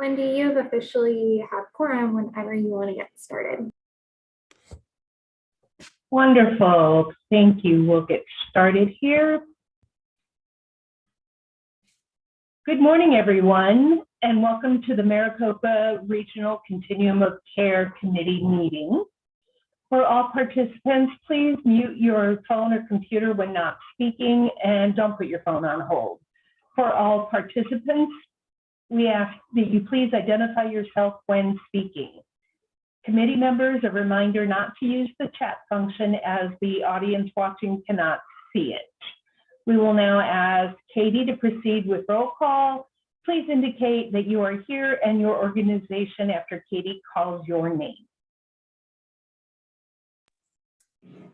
Wendy, you have officially have quorum whenever you want to get started. Wonderful, thank you. We'll get started here. Good morning, everyone, and welcome to the Maricopa Regional Continuum of Care Committee meeting. For all participants, please mute your phone or computer when not speaking, and don't put your phone on hold. For all participants, we ask that you please identify yourself when speaking. Committee members, a reminder not to use the chat function as the audience watching cannot see it. We will now ask Katie to proceed with roll call. Please indicate that you are here and your organization after Katie calls your name.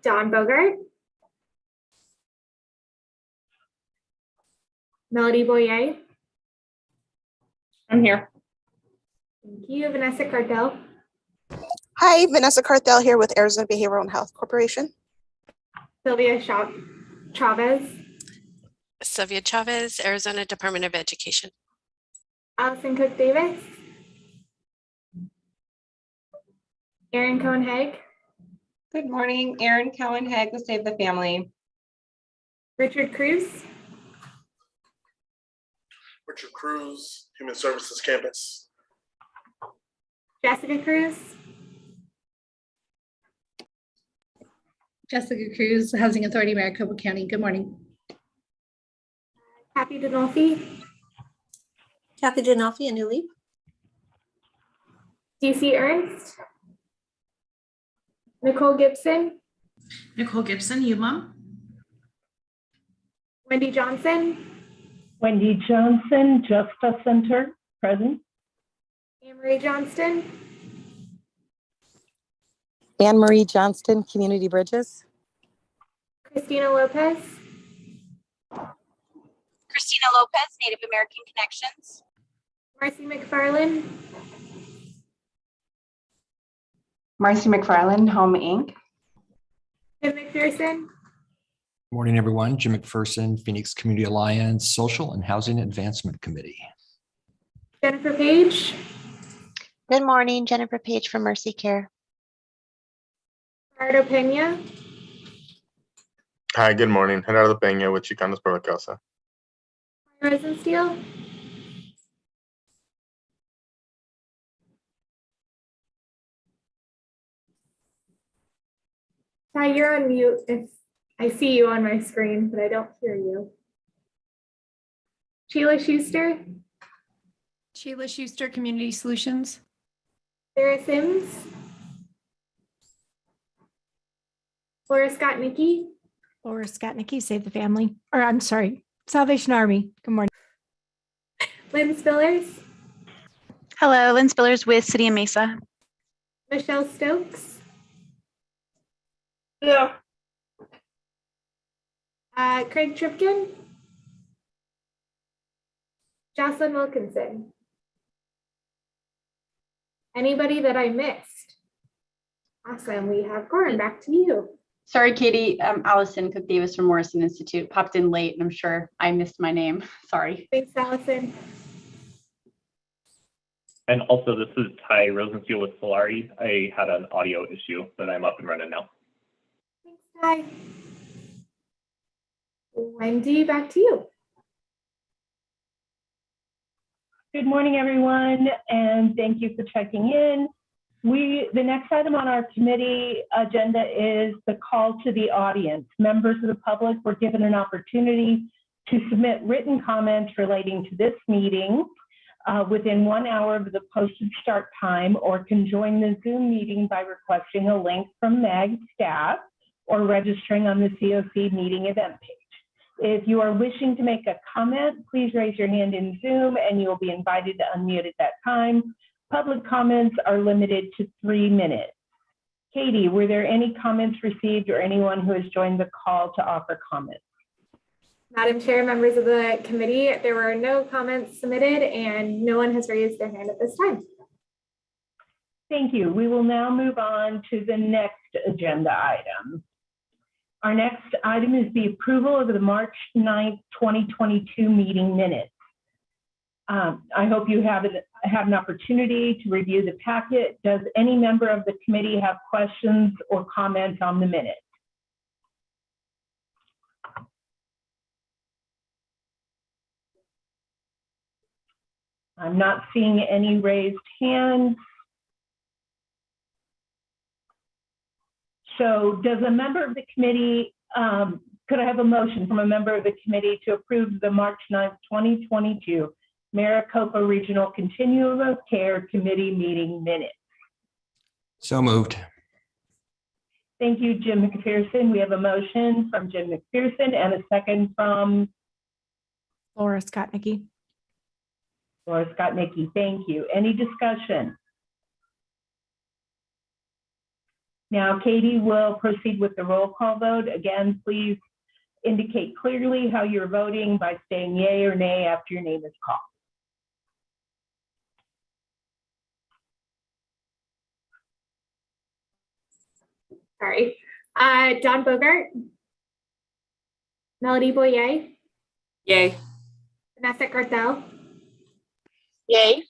Don Bogart. Melody Boyer. I'm here. Thank you. Vanessa Cartel. Hi, Vanessa Cartel here with Arizona Behavioral and Health Corporation. Sylvia Chavez. Sylvia Chavez, Arizona Department of Education. Allison Cook Davis. Erin Cohen-Haig. Good morning, Erin Cohen-Haig with Save the Family. Richard Cruz. Richard Cruz, Human Services Campus. Jessica Cruz. Jessica Cruz, Housing Authority, Maricopa County. Good morning. Kathy Dinolfi. Kathy Dinolfi, a new lead. DC Ernst. Nicole Gibson. Nicole Gibson, UMOM. Wendy Johnson. Wendy Johnson, Justice Center, present. Anne-Marie Johnston. Anne-Marie Johnston, Community Bridges. Christina Lopez. Christina Lopez, Native American Connections. Marcy McFarland. Marcy McFarland, Home Inc. Jim McPherson. Morning, everyone. Jim McPherson, Phoenix Community Alliance Social and Housing Advancement Committee. Jennifer Page. Good morning, Jennifer Page from Mercy Care. Gerardo Pena. Hi, good morning. Gerardo Peña with Chicanos por la Causa. Rosensteel. Ty, you're on mute. If I see you on my screen, but I don't hear you. Sheila Schuster. Sheila Schuster, Community Solutions. Sarah Sims. Laura Scott Nicky. Laura Scott Nicky, Save the Family. Or I'm sorry, Salvation Army. Good morning. Lynn Spillers. Hello, Lynn Spillers with City of Mesa. Michelle Stokes. Yeah. Craig Tripkin. Jocelyn Wilkinson. Anybody that I missed? Awesome. We have Corin. Back to you. Sorry, Katie. Allison Cook Davis from Morrison Institute. Popped in late and I'm sure I missed my name. Sorry. Thanks, Allison. And also, this is Ty Rosensteel with Solari. I had an audio issue, but I'm up and running now. Thanks, Ty. Wendy, back to you. Good morning, everyone, and thank you for checking in. The next item on our committee agenda is the call to the audience. Members of the public were given an opportunity to submit written comments relating to this meeting within 1 hour of the posted start time, or can join the Zoom meeting by requesting a link from MAG staff or registering on the COC meeting event page. If you are wishing to make a comment, please raise your hand in Zoom and you will be invited to unmute at that time. Public comments are limited to 3 minutes. Katie, were there any comments received or anyone who has joined the call to offer comments? Madam Chair, members of the committee, there were no comments submitted and no one has raised their hand at this time. Thank you. We will now move on to the next agenda item. Our next item is the approval of the March 9th, 2022 meeting minutes. I hope you have had an opportunity to review the packet. Does any member of the committee have questions or comments on the minutes? I'm not seeing any raised hands. So does a member of the committee, could I have a motion from a member of the committee to approve the March 9th, 2022 Maricopa Regional Continuum of Care Committee meeting minutes? So moved. Thank you, Jim McPherson. We have a motion from Jim McPherson and a second from Laura Skotnicki. Laura Skotnicki. Thank you. Any discussion? Now, Katie will proceed with the roll call vote. Again, please indicate clearly how you're voting by saying yay or nay after your name is called. Sorry. Don Bogart. Melody Boyer. Yay. Vanessa Cartel. Yay.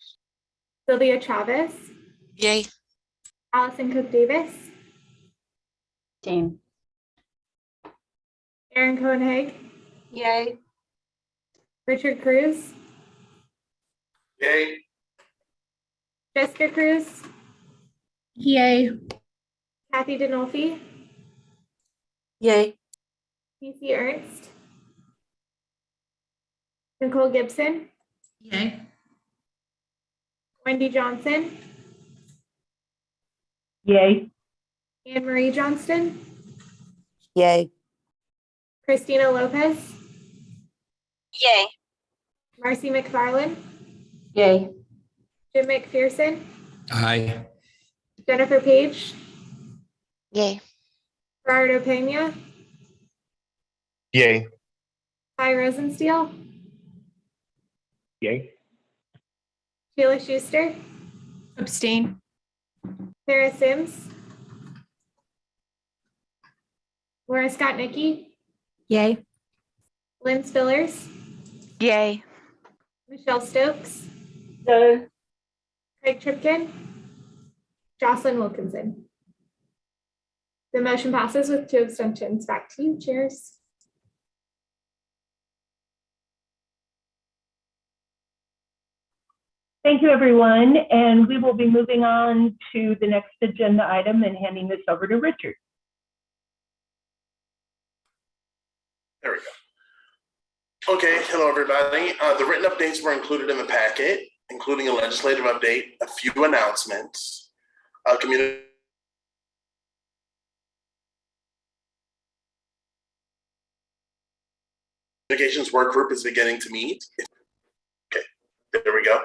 Sylvia Chavez. Yay. Allison Cook Davis. Jane. Erin Cohen-Haig. Yay. Richard Cruz. Yay. Jessica Cruz. Yay. Kathy Dinolfi. Yay. PC Ernst. Nicole Gibson. Yay. Wendy Johnson. Yay. Anne Marie Johnston. Yay. Christina Lopez. Yay. Marcy McFarland. Yay. Jim McPherson. Aye. Jennifer Page. Yay. Gerardo Pena. Yay. Ty Rosensteel. Yay. Sheila Schuster. Abstain. Sarah Sims. Laura Skotnicki. Yay. Lynn Spillers. Yay. Michelle Stokes. Yay. Craig Tripkin. Jocelyn Wilkinson. The motion passes with 2 abstentions. Back to you, chairs. Thank you, everyone. And we will be moving on to the next agenda item and handing this over to Richard. There we go. Okay, hello everybody. The written updates were included in the packet, including a legislative update, a few announcements, a community communications work group is beginning to meet. Okay, there we go.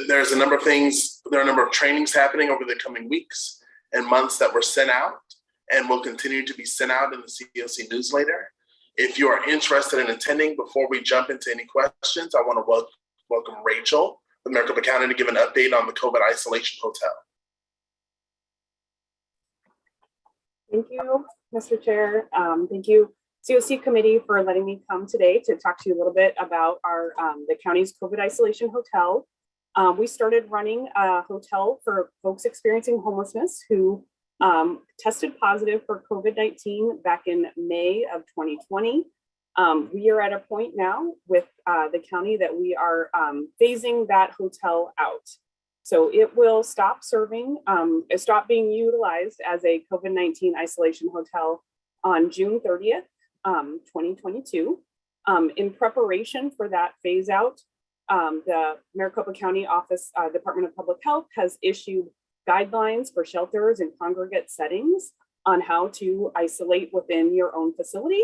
There's a number of things, there are a number of trainings happening over the coming weeks and months that were sent out and will continue to be sent out in the COC newsletter. If you are interested in attending, before we jump into any questions, I want to welcome Rachel with Maricopa County to give an update on the COVID isolation hotel. Thank you, Mr. Chair. Thank you, COC committee, for letting me come today to talk to you a little bit about our the county's COVID isolation hotel. We started running a hotel for folks experiencing homelessness who tested positive for COVID-19 back in May of 2020. We are at a point now with the county that we are phasing that hotel out. So it will stop serving, stop being utilized as a COVID-19 isolation hotel on June 30th, 2022. In preparation for that phase out, the Maricopa County Office Department of Public Health has issued guidelines for shelters and congregate settings on how to isolate within your own facility.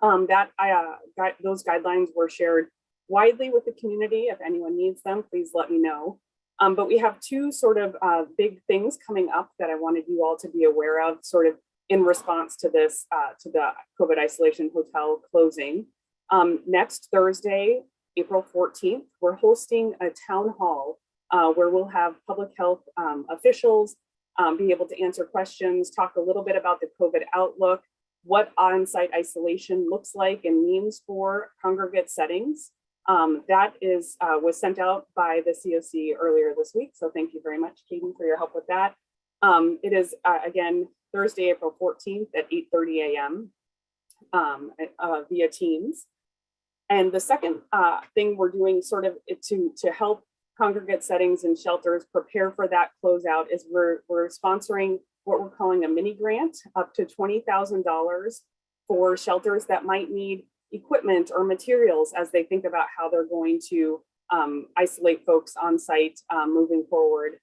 Those guidelines were shared widely with the community. If anyone needs them, please let me know. But we have two sort of big things coming up that I wanted you all to be aware of, sort of in response to this, to the COVID isolation hotel closing. Next Thursday, April 14th, we're hosting a town hall where we'll have public health officials be able to answer questions, talk a little bit about the COVID outlook, what on-site isolation looks like and means for congregate settings. That was sent out by the COC earlier this week. So thank you very much, Katie, for your help with that. It is, again, Thursday, April 14th at 8:30 a.m. Via Teams. And the second thing we're doing sort of to help congregate settings and shelters prepare for that closeout is we're sponsoring what we're calling a mini grant up to $20,000 for shelters that might need equipment or materials as they think about how they're going to isolate folks on site moving forward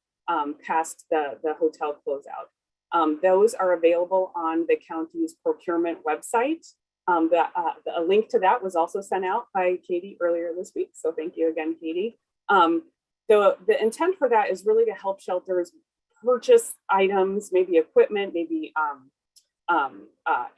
past the hotel closeout. Those are available on the county's procurement website. A link to that was also sent out by Katie earlier this week. So thank you again, Katie. The intent for that is really to help shelters purchase items, maybe equipment, maybe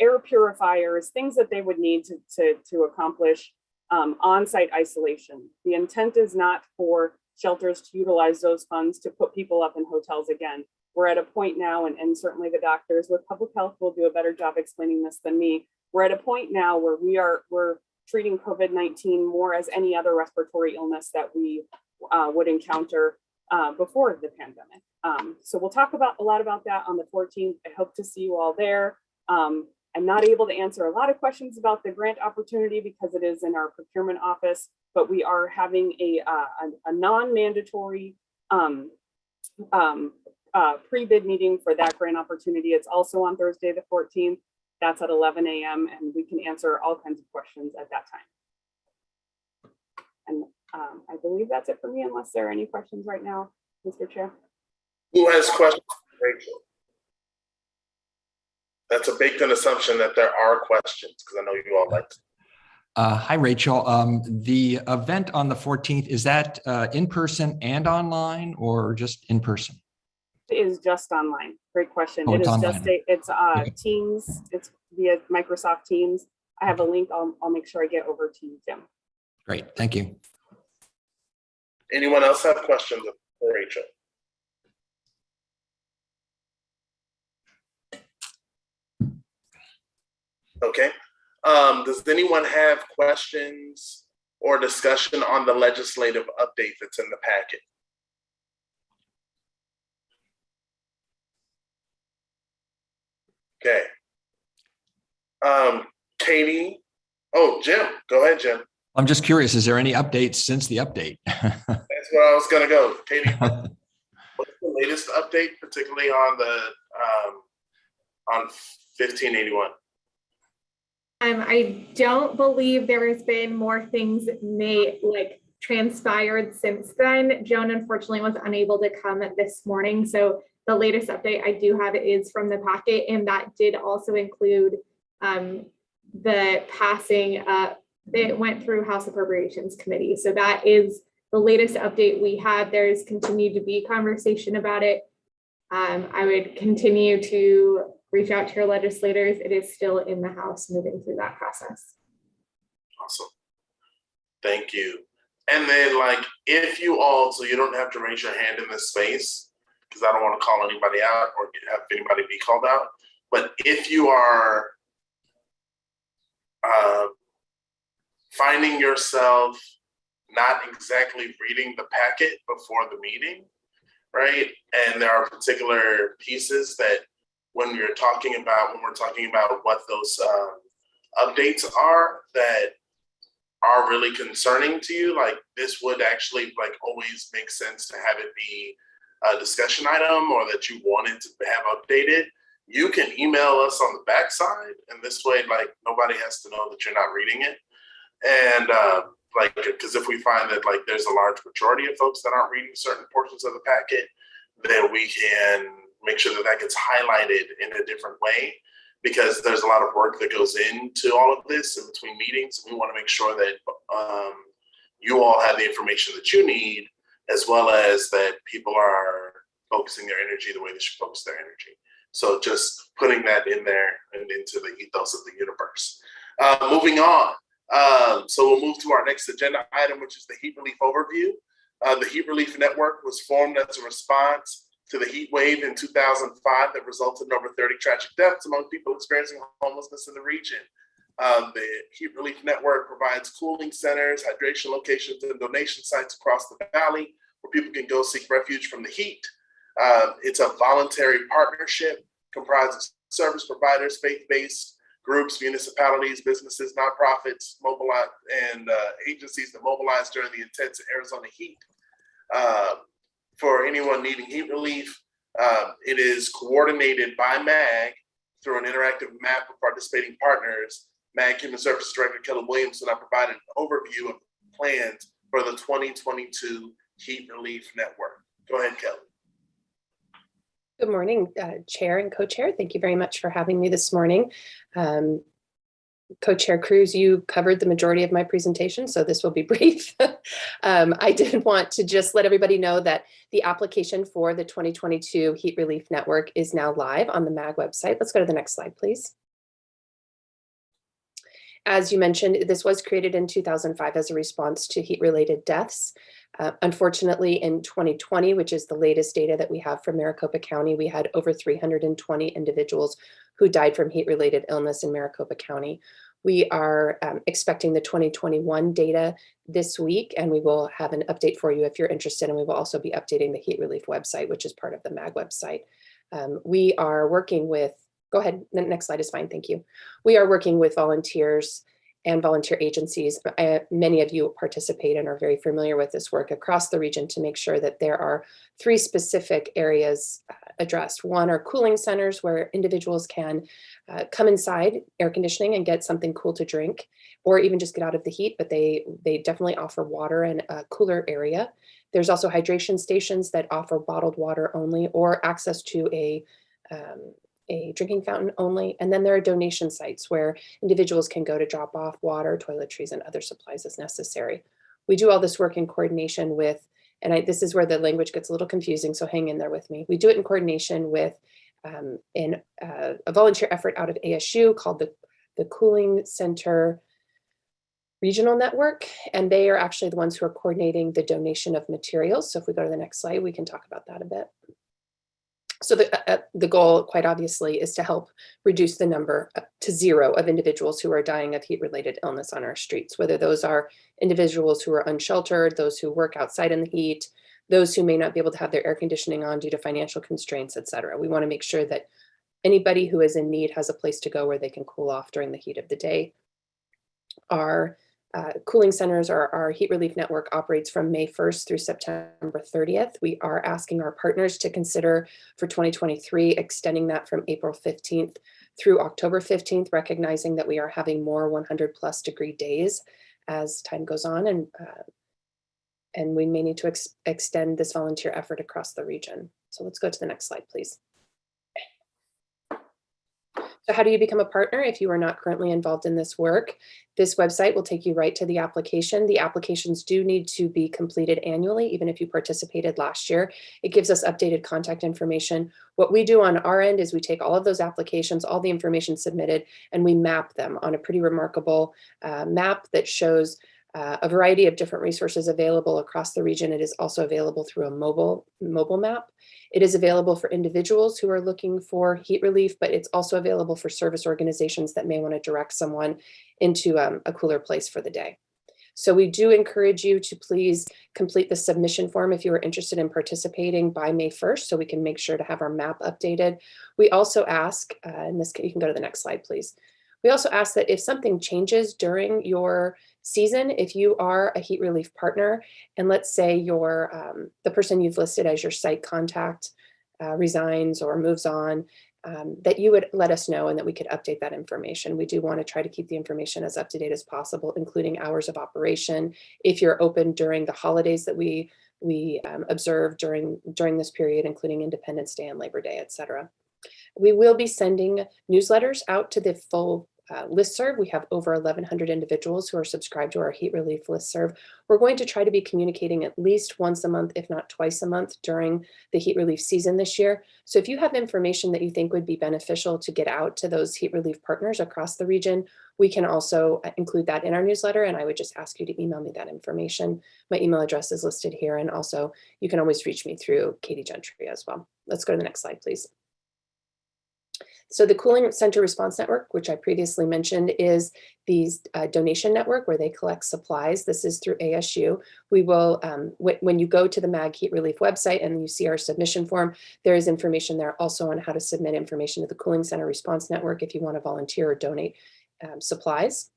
air purifiers, things that they would need to accomplish on-site isolation. The intent is not for shelters to utilize those funds to put people up in hotels again. We're at a point now, and certainly the doctors with public health will do a better job explaining this than me. We're at a point now where we're treating COVID-19 more as any other respiratory illness that we would encounter before the pandemic. So we'll talk a lot about that on the 14th. I hope to see you all there. I'm not able to answer a lot of questions about the grant opportunity because it is in our procurement office, but we are having a non-mandatory pre-bid meeting for that grant opportunity. It's also on Thursday, the 14th. That's at 11 a.m. and we can answer all kinds of questions at that time. And I believe that's it for me, unless there are any questions right now, Mr. Chair. Who has questions, Rachel? That's a baked-in assumption that there are questions, because I know you all like to. Hi, Rachel. The event on the 14th, is that in person and online or just in person? It is just online. Great question. Oh, it is online. It's Teams. It's via Microsoft Teams. I have a link. I'll make sure I get over to you, Jim. Great. Thank you. Anyone else have questions for Rachel? Okay. Does anyone have questions or discussion on the legislative update that's in the packet? Okay. Katie. Oh, Jim. Go ahead, Jim. I'm just curious, is there any updates since the update? That's where I was going to go. Katie, what's the latest update, particularly on the on 1581? I don't believe there has been more things transpired since then. Joan unfortunately was unable to come this morning, so the latest update I do have is from the packet, and that did also include the passing. It went through House Appropriations Committee, so that is the latest update we have. There's continued to be conversation about it. I would continue to reach out to your legislators. It is still in the House, moving through that process. Awesome. Thank you. And then, if you all, so you don't have to raise your hand in this space, because I don't want to call anybody out or have anybody be called out. But if you are finding yourself not exactly reading the packet before the meeting, right? And there are particular pieces that when we're talking about what those updates are that are really concerning to you, this would actually always make sense to have it be a discussion item or that you wanted to have updated, you can email us on the backside, and this way nobody has to know that you're not reading it. And because if we find that there's a large majority of folks that aren't reading certain portions of the packet, then we can make sure that gets highlighted in a different way, because there's a lot of work that goes into all of this in between meetings. We want to make sure that you all have the information that you need, as well as that people are focusing their energy the way they should focus their energy. So just putting that in there and into the ethos of the universe. Moving on. So we'll move to our next agenda item, which is the heat relief overview. The Heat Relief Network was formed as a response to the heat wave in 2005 that resulted in over 30 tragic deaths among people experiencing homelessness in the region. The Heat Relief Network provides cooling centers, hydration locations, and donation sites across the valley where people can go seek refuge from the heat. It's a voluntary partnership comprised of service providers, faith-based groups, municipalities, businesses, nonprofits, and agencies that mobilize during the intense Arizona heat. For anyone needing heat relief, it is coordinated by MAG through an interactive map of participating partners. MAG Human Services Director Kelly Williamson, I provided an overview of the plans for the 2022 Heat Relief Network. Go ahead, Kelly. Good morning, Chair and Co-Chair. Thank you very much for having me this morning. Co-Chair Cruz, you covered the majority of my presentation, so this will be brief. I did want to just let everybody know that the application for the 2022 Heat Relief Network is now live on the MAG website. Let's go to the next slide, please. As you mentioned, this was created in 2005 as a response to heat-related deaths. Unfortunately, in 2020, which is the latest data that we have from Maricopa County, we had over 320 individuals who died from heat-related illness in Maricopa County. We are expecting the 2021 data this week, and we will have an update for you if you're interested, and we will also be updating the Heat Relief website, which is part of the MAG website. We are working with, go ahead, the next slide is fine, thank you. We are working with volunteers and volunteer agencies. Many of you participate and are very familiar with this work across the region to make sure that there are 3 specific areas addressed. One are cooling centers where individuals can come inside, air conditioning, and get something cool to drink, or even just get out of the heat, but they definitely offer water and a cooler area. There's also hydration stations that offer bottled water only or access to a drinking fountain only. And then there are donation sites where individuals can go to drop off water, toiletries, and other supplies as necessary. We do all this work in coordination with, and this is where the language gets a little confusing, so hang in there with me. We do it in coordination with a volunteer effort out of ASU called the Cooling Center Regional Network, and they are actually the ones who are coordinating the donation of materials. So if we go to the next slide, we can talk about that a bit. So the goal, quite obviously, is to help reduce the number to 0 of individuals who are dying of heat-related illness on our streets, whether those are individuals who are unsheltered, those who work outside in the heat, those who may not be able to have their air conditioning on due to financial constraints, et cetera. We want to make sure that anybody who is in need has a place to go where they can cool off during the heat of the day. Our cooling centers, our heat relief network operates from May 1st through September 30th. We are asking our partners to consider for 2023 extending that from April 15th through October 15th, recognizing that we are having more 100+ degree days as time goes on, and we may need to extend this volunteer effort across the region. So let's go to the next slide, please. So how do you become a partner if you are not currently involved in this work? This website will take you right to the application. The applications do need to be completed annually, even if you participated last year. It gives us updated contact information. What we do on our end is we take all of those applications, all the information submitted, and we map them on a pretty remarkable map that shows a variety of different resources available across the region. It is also available through a mobile map. It is available for individuals who are looking for heat relief, but it's also available for service organizations that may want to direct someone into a cooler place for the day. So we do encourage you to please complete the submission form if you are interested in participating by May 1st, so we can make sure to have our map updated. We also ask, in this case, you can go to the next slide, please. We also ask that if something changes during your season, if you are a heat relief partner, and let's say your the person you've listed as your site contact resigns or moves on, that you would let us know and that we could update that information. We do want to try to keep the information as up to date as possible, including hours of operation. If you're open during the holidays that we observe during this period, including Independence Day and Labor Day, et cetera. We will be sending newsletters out to the full listserv. We have over 1,100 individuals who are subscribed to our heat relief listserv. We're going to try to be communicating at least once a month, if not twice a month, during the heat relief season this year. So if you have information that you think would be beneficial to get out to those heat relief partners across the region, we can also include that in our newsletter, and I would just ask you to email me that information. My email address is listed here, and also you can always reach me through Katie Gentry as well. Let's go to the next slide, please. So the Cooling Center Response Network, which I previously mentioned, is the donation network where they collect supplies. This is through ASU. We will, when you go to the MAG Heat Relief website and you see our submission form, there is information there also on how to submit information to the Cooling Center Response Network if you want to volunteer or donate supplies.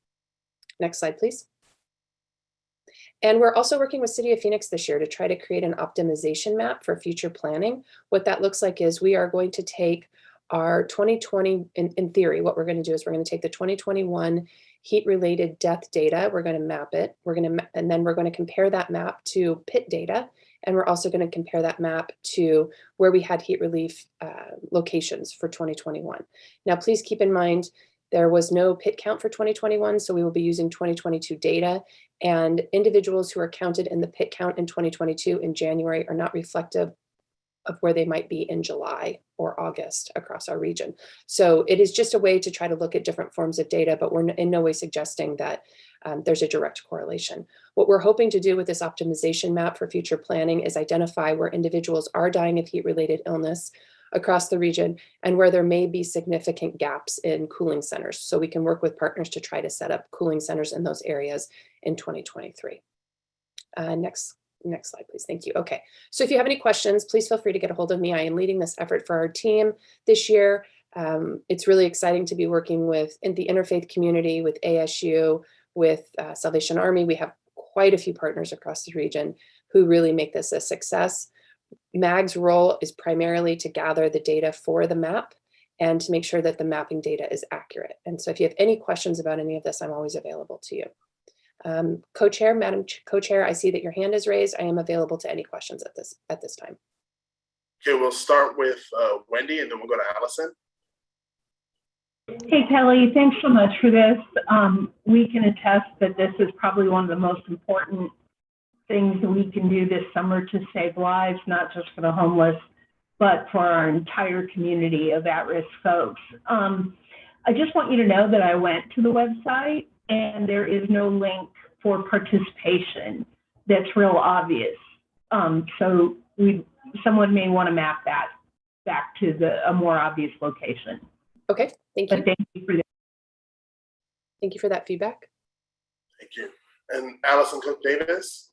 Next slide, please. And we're also working with City of Phoenix this year to try to create an optimization map for future planning. What that looks like is we are going to take our 2020, in theory, what we're going to do is we're going to take the 2021 heat-related death data, we're going to map it, and then we're going to compare that map to PIT data, and we're also going to compare that map to where we had heat relief locations for 2021. Now, please keep in mind, there was no PIT count for 2021, so we will be using 2022 data, and individuals who are counted in the PIT count in 2022 in January are not reflective of where they might be in July or August across our region. So it is just a way to try to look at different forms of data, but we're in no way suggesting that there's a direct correlation. What we're hoping to do with this optimization map for future planning is identify where individuals are dying of heat-related illness across the region and where there may be significant gaps in cooling centers. So we can work with partners to try to set up cooling centers in those areas in 2023. Next slide, please. Thank you. Okay, so if you have any questions, please feel free to get a hold of me. I am leading this effort for our team this year. It's really exciting to be working with the interfaith community, with ASU, with Salvation Army. We have quite a few partners across the region who really make this a success. MAG's role is primarily to gather the data for the map and to make sure that the mapping data is accurate. And so if you have any questions about any of this, I'm always available to you. Co-chair, Madam Co-chair, I see that your hand is raised. I am available to any questions at this time. Okay, we'll start with Wendy and then we'll go to Allison. Hey, Kelly, thanks so much for this. We can attest that this is probably one of the most important things that we can do this summer to save lives, not just for the homeless, but for our entire community of at-risk folks. I just want you to know that I went to the website and there is no link for participation that's real obvious. So someone may want to map that back to a more obvious location. Okay, thank you. But thank you for that. Thank you for that feedback. Thank you. And Allison Cook-Davis?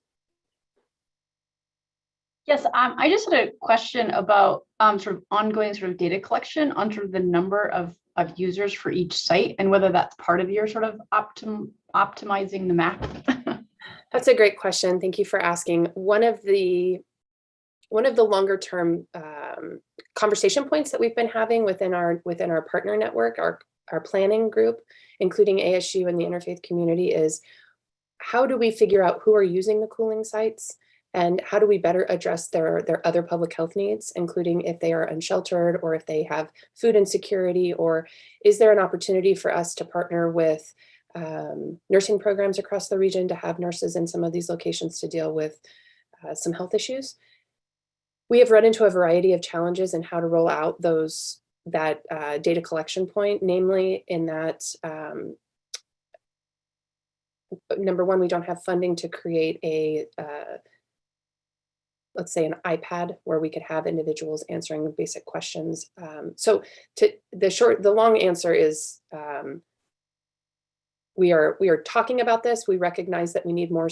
Yes, I just had a question about sort of ongoing sort of data collection on sort of the number of users for each site and whether that's part of your sort of optimizing the map. That's a great question. Thank you for asking. One of the longer term conversation points that we've been having within our partner network, our planning group, including ASU and the interfaith community, is how do we figure out who are using the cooling sites and how do we better address their other public health needs, including if they are unsheltered or if they have food insecurity, or is there an opportunity for us to partner with nursing programs across the region to have nurses in some of these locations to deal with some health issues? We have run into a variety of challenges in how to roll out that data collection point, namely in that number one, we don't have funding to create a let's say an iPad where we could have individuals answering basic questions. So the long answer is we are talking about this. We recognize that we need more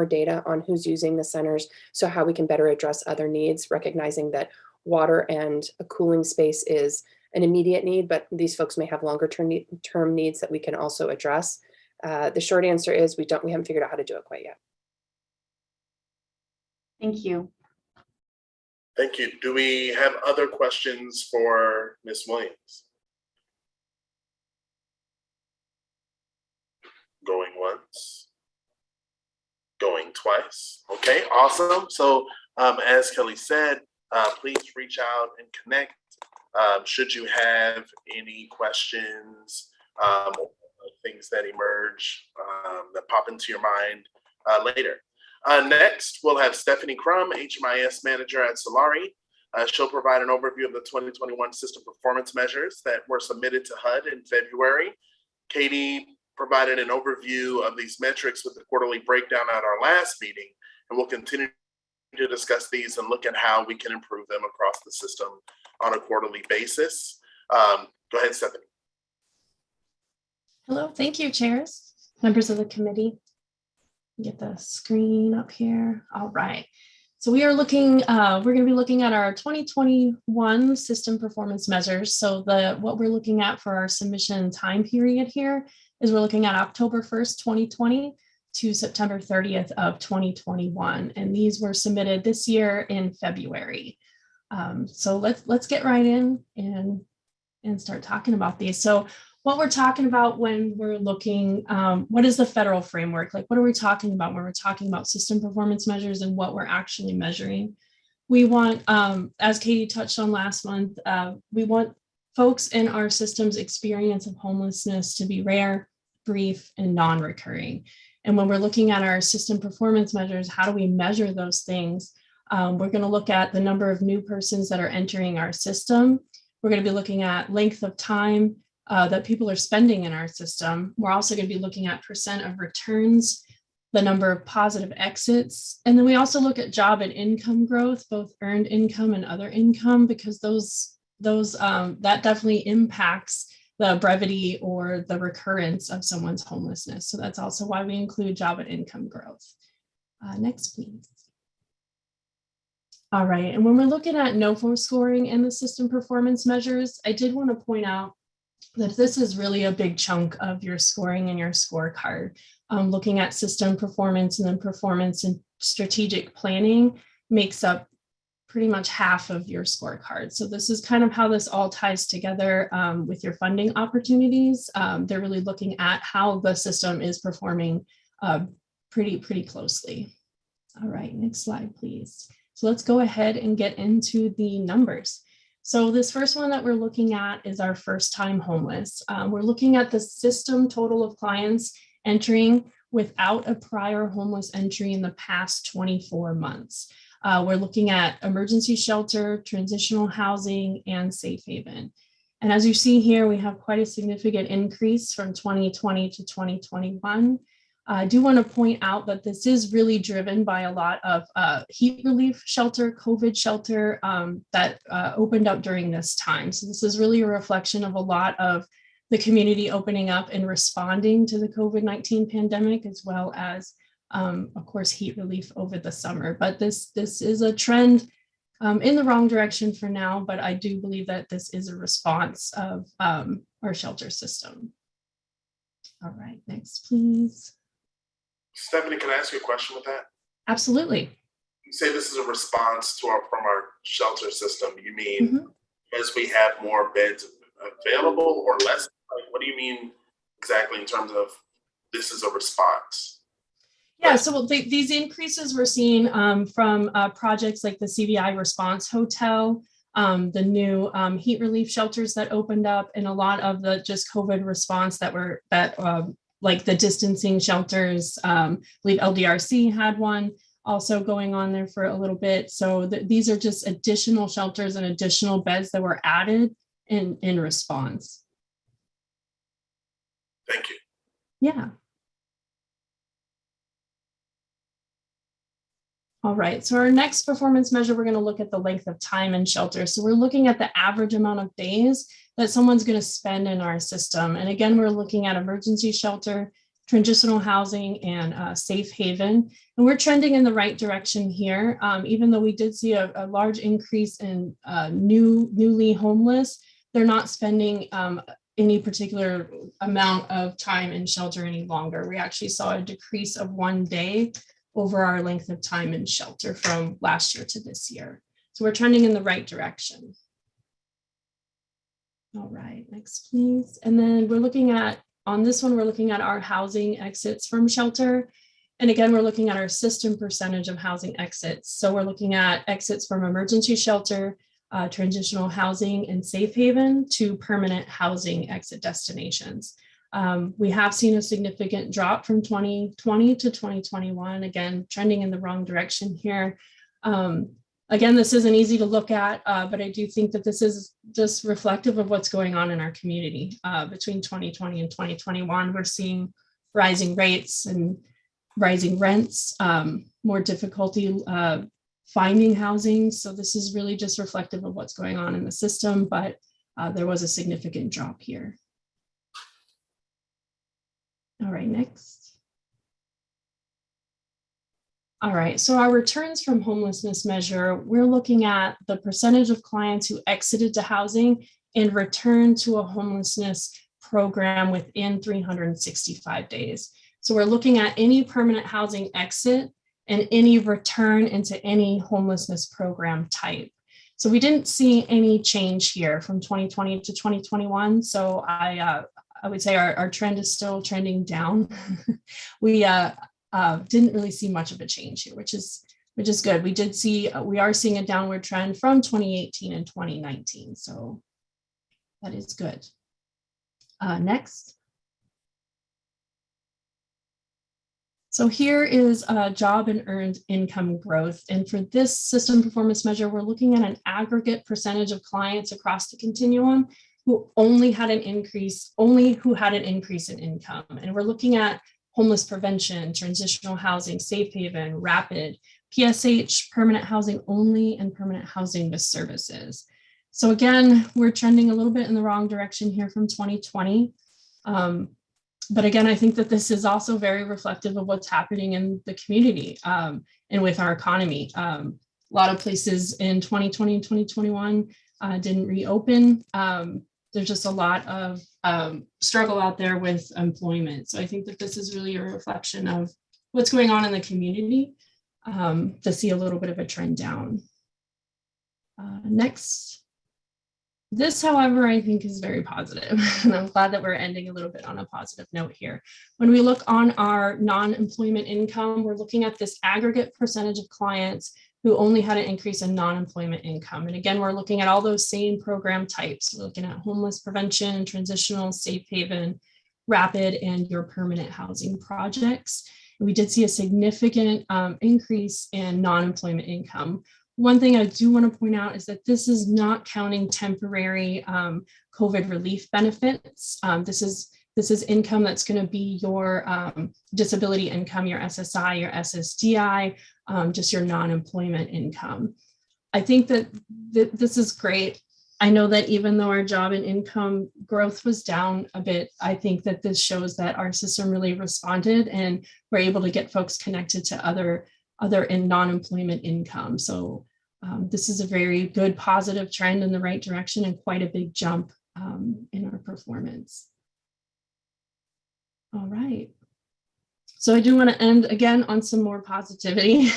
data on who's using the centers, so how we can better address other needs, recognizing that water and a cooling space is an immediate need, but these folks may have longer term needs that we can also address. The short answer is we haven't figured out how to do it quite yet. Thank you. Thank you. Do we have other questions for Ms. Williams? Going once, going twice. Okay, awesome. So as Kelly said, please reach out and connect should you have any questions or things that emerge that pop into your mind later. Next, we'll have Stephanie Crum, HMIS Manager at Solari. She'll provide an overview of the 2021 system performance measures that were submitted to HUD in February. Katie provided an overview of these metrics with the quarterly breakdown at our last meeting, and we'll continue to discuss these and look at how we can improve them across the system on a quarterly basis. Go ahead, Stephanie. Hello, thank you, chairs, members of the committee. Get the screen up here. All right. So we are looking, we're going to be looking at our 2021 system performance measures. So what we're looking at for our submission time period here is we're looking at October 1st, 2020 to September 30th of 2021. And these were submitted this year in February. So let's get right in and start talking about these. So what we're talking about when we're looking, what is the federal framework? Like, what are we talking about when we're talking about system performance measures and what we're actually measuring? We want, as Katie touched on last month, we want folks in our system's experience of homelessness to be rare, brief, and non-recurring. And when we're looking at our system performance measures, how do we measure those things? We're going to look at the number of new persons that are entering our system. We're going to be looking at length of time that people are spending in our system. We're also going to be looking at percent of returns, the number of positive exits. And then we also look at job and income growth, both earned income and other income, because that definitely impacts the brevity or the recurrence of someone's homelessness. So that's also why we include job and income growth. Next, please. All right, and when we're looking at NOFO scoring and the system performance measures, I did want to point out that this is really a big chunk of your scoring and your scorecard. Looking at system performance and then performance and strategic planning makes up pretty much half of your scorecard. So this is kind of how this all ties together with your funding opportunities. They're really looking at how the system is performing pretty closely. All right, next slide, please. So let's go ahead and get into the numbers. So this first one that we're looking at is our first time homeless. We're looking at the system total of clients entering without a prior homeless entry in the past 24 months. We're looking at emergency shelter, transitional housing, and safe haven. And as you see here, we have quite a significant increase from 2020 to 2021. I do want to point out that this is really driven by a lot of heat relief shelter, COVID shelter that opened up during this time. So this is really a reflection of a lot of the community opening up and responding to the COVID-19 pandemic, as well as, of course, heat relief over the summer. But this is a trend in the wrong direction for now, but I do believe that this is a response of our shelter system. All right, next, please. Stephanie, can I ask you a question with that? Absolutely. You say this is a response to from our shelter system. You mean as we have more beds available or less? Like, what do you mean exactly in terms of this is a response? Yeah, so these increases we're seeing from projects like the CVI Response Hotel, the new heat relief shelters that opened up, and a lot of the just COVID response like the distancing shelters. I believe LDRC had one also going on there for a little bit. So these are just additional shelters and additional beds that were added in response. Thank you. Yeah. All right, so our next performance measure, we're going to look at the length of time in shelter. So we're looking at the average amount of days that someone's going to spend in our system. And again, we're looking at emergency shelter, transitional housing, and safe haven. And we're trending in the right direction here. Even though we did see a large increase in newly homeless, they're not spending any particular amount of time in shelter any longer. We actually saw a decrease of 1 day over our length of time in shelter from last year to this year. So we're trending in the right direction. All right, next please. And then we're looking at, on this one, we're looking at our housing exits from shelter. And again, we're looking at our system percentage of housing exits. So we're looking at exits from emergency shelter, transitional housing, and safe haven to permanent housing exit destinations. We have seen a significant drop from 2020 to 2021, again, trending in the wrong direction here. Again, this isn't easy to look at, but I do think that this is just reflective of what's going on in our community. Between 2020 and 2021, we're seeing rising rates and rising rents, more difficulty finding housing. So this is really just reflective of what's going on in the system. But there was a significant drop here. All right, next. All right, so our returns from homelessness measure, we're looking at the percentage of clients who exited to housing and returned to a homelessness program within 365 days. So we're looking at any permanent housing exit and any return into any homelessness program type. So we didn't see any change here from 2020 to 2021. So I would say our trend is still trending down. We didn't really see much of a change here, which is good. We are seeing a downward trend from 2018 and 2019. So that is good. Next. So here is job and earned income growth. And for this system performance measure, we're looking at an aggregate percentage of clients across the continuum who only had an increase in income. And we're looking at homeless prevention, transitional housing, safe haven, rapid, PSH, permanent housing only, and permanent housing with services. So again, we're trending a little bit in the wrong direction here from 2020. But again, I think that this is also very reflective of what's happening in the community and with our economy. A lot of places in 2020 and 2021 didn't reopen. There's just a lot of struggle out there with employment. So I think that this is really a reflection of what's going on in the community to see a little bit of a trend down. Next. This, however, I think is very positive, and I'm glad that we're ending a little bit on a positive note here. When we look on our non-employment income, we're looking at this aggregate percentage of clients who only had an increase in non-employment income. And again, we're looking at all those same program types. We're looking at homeless prevention, transitional, safe haven, rapid, and your permanent housing projects. And we did see a significant increase in non-employment income. One thing I do want to point out is that this is not counting temporary COVID relief benefits. This is income that's going to be your disability income, your SSI, your SSDI, just your non-employment income. I think that this is great. I know that even though our job and income growth was down a bit, I think that this shows that our system really responded and we're able to get folks connected to other in non-employment income. So this is a very good positive trend in the right direction and quite a big jump in our performance. All right. So I do want to end again on some more positivity.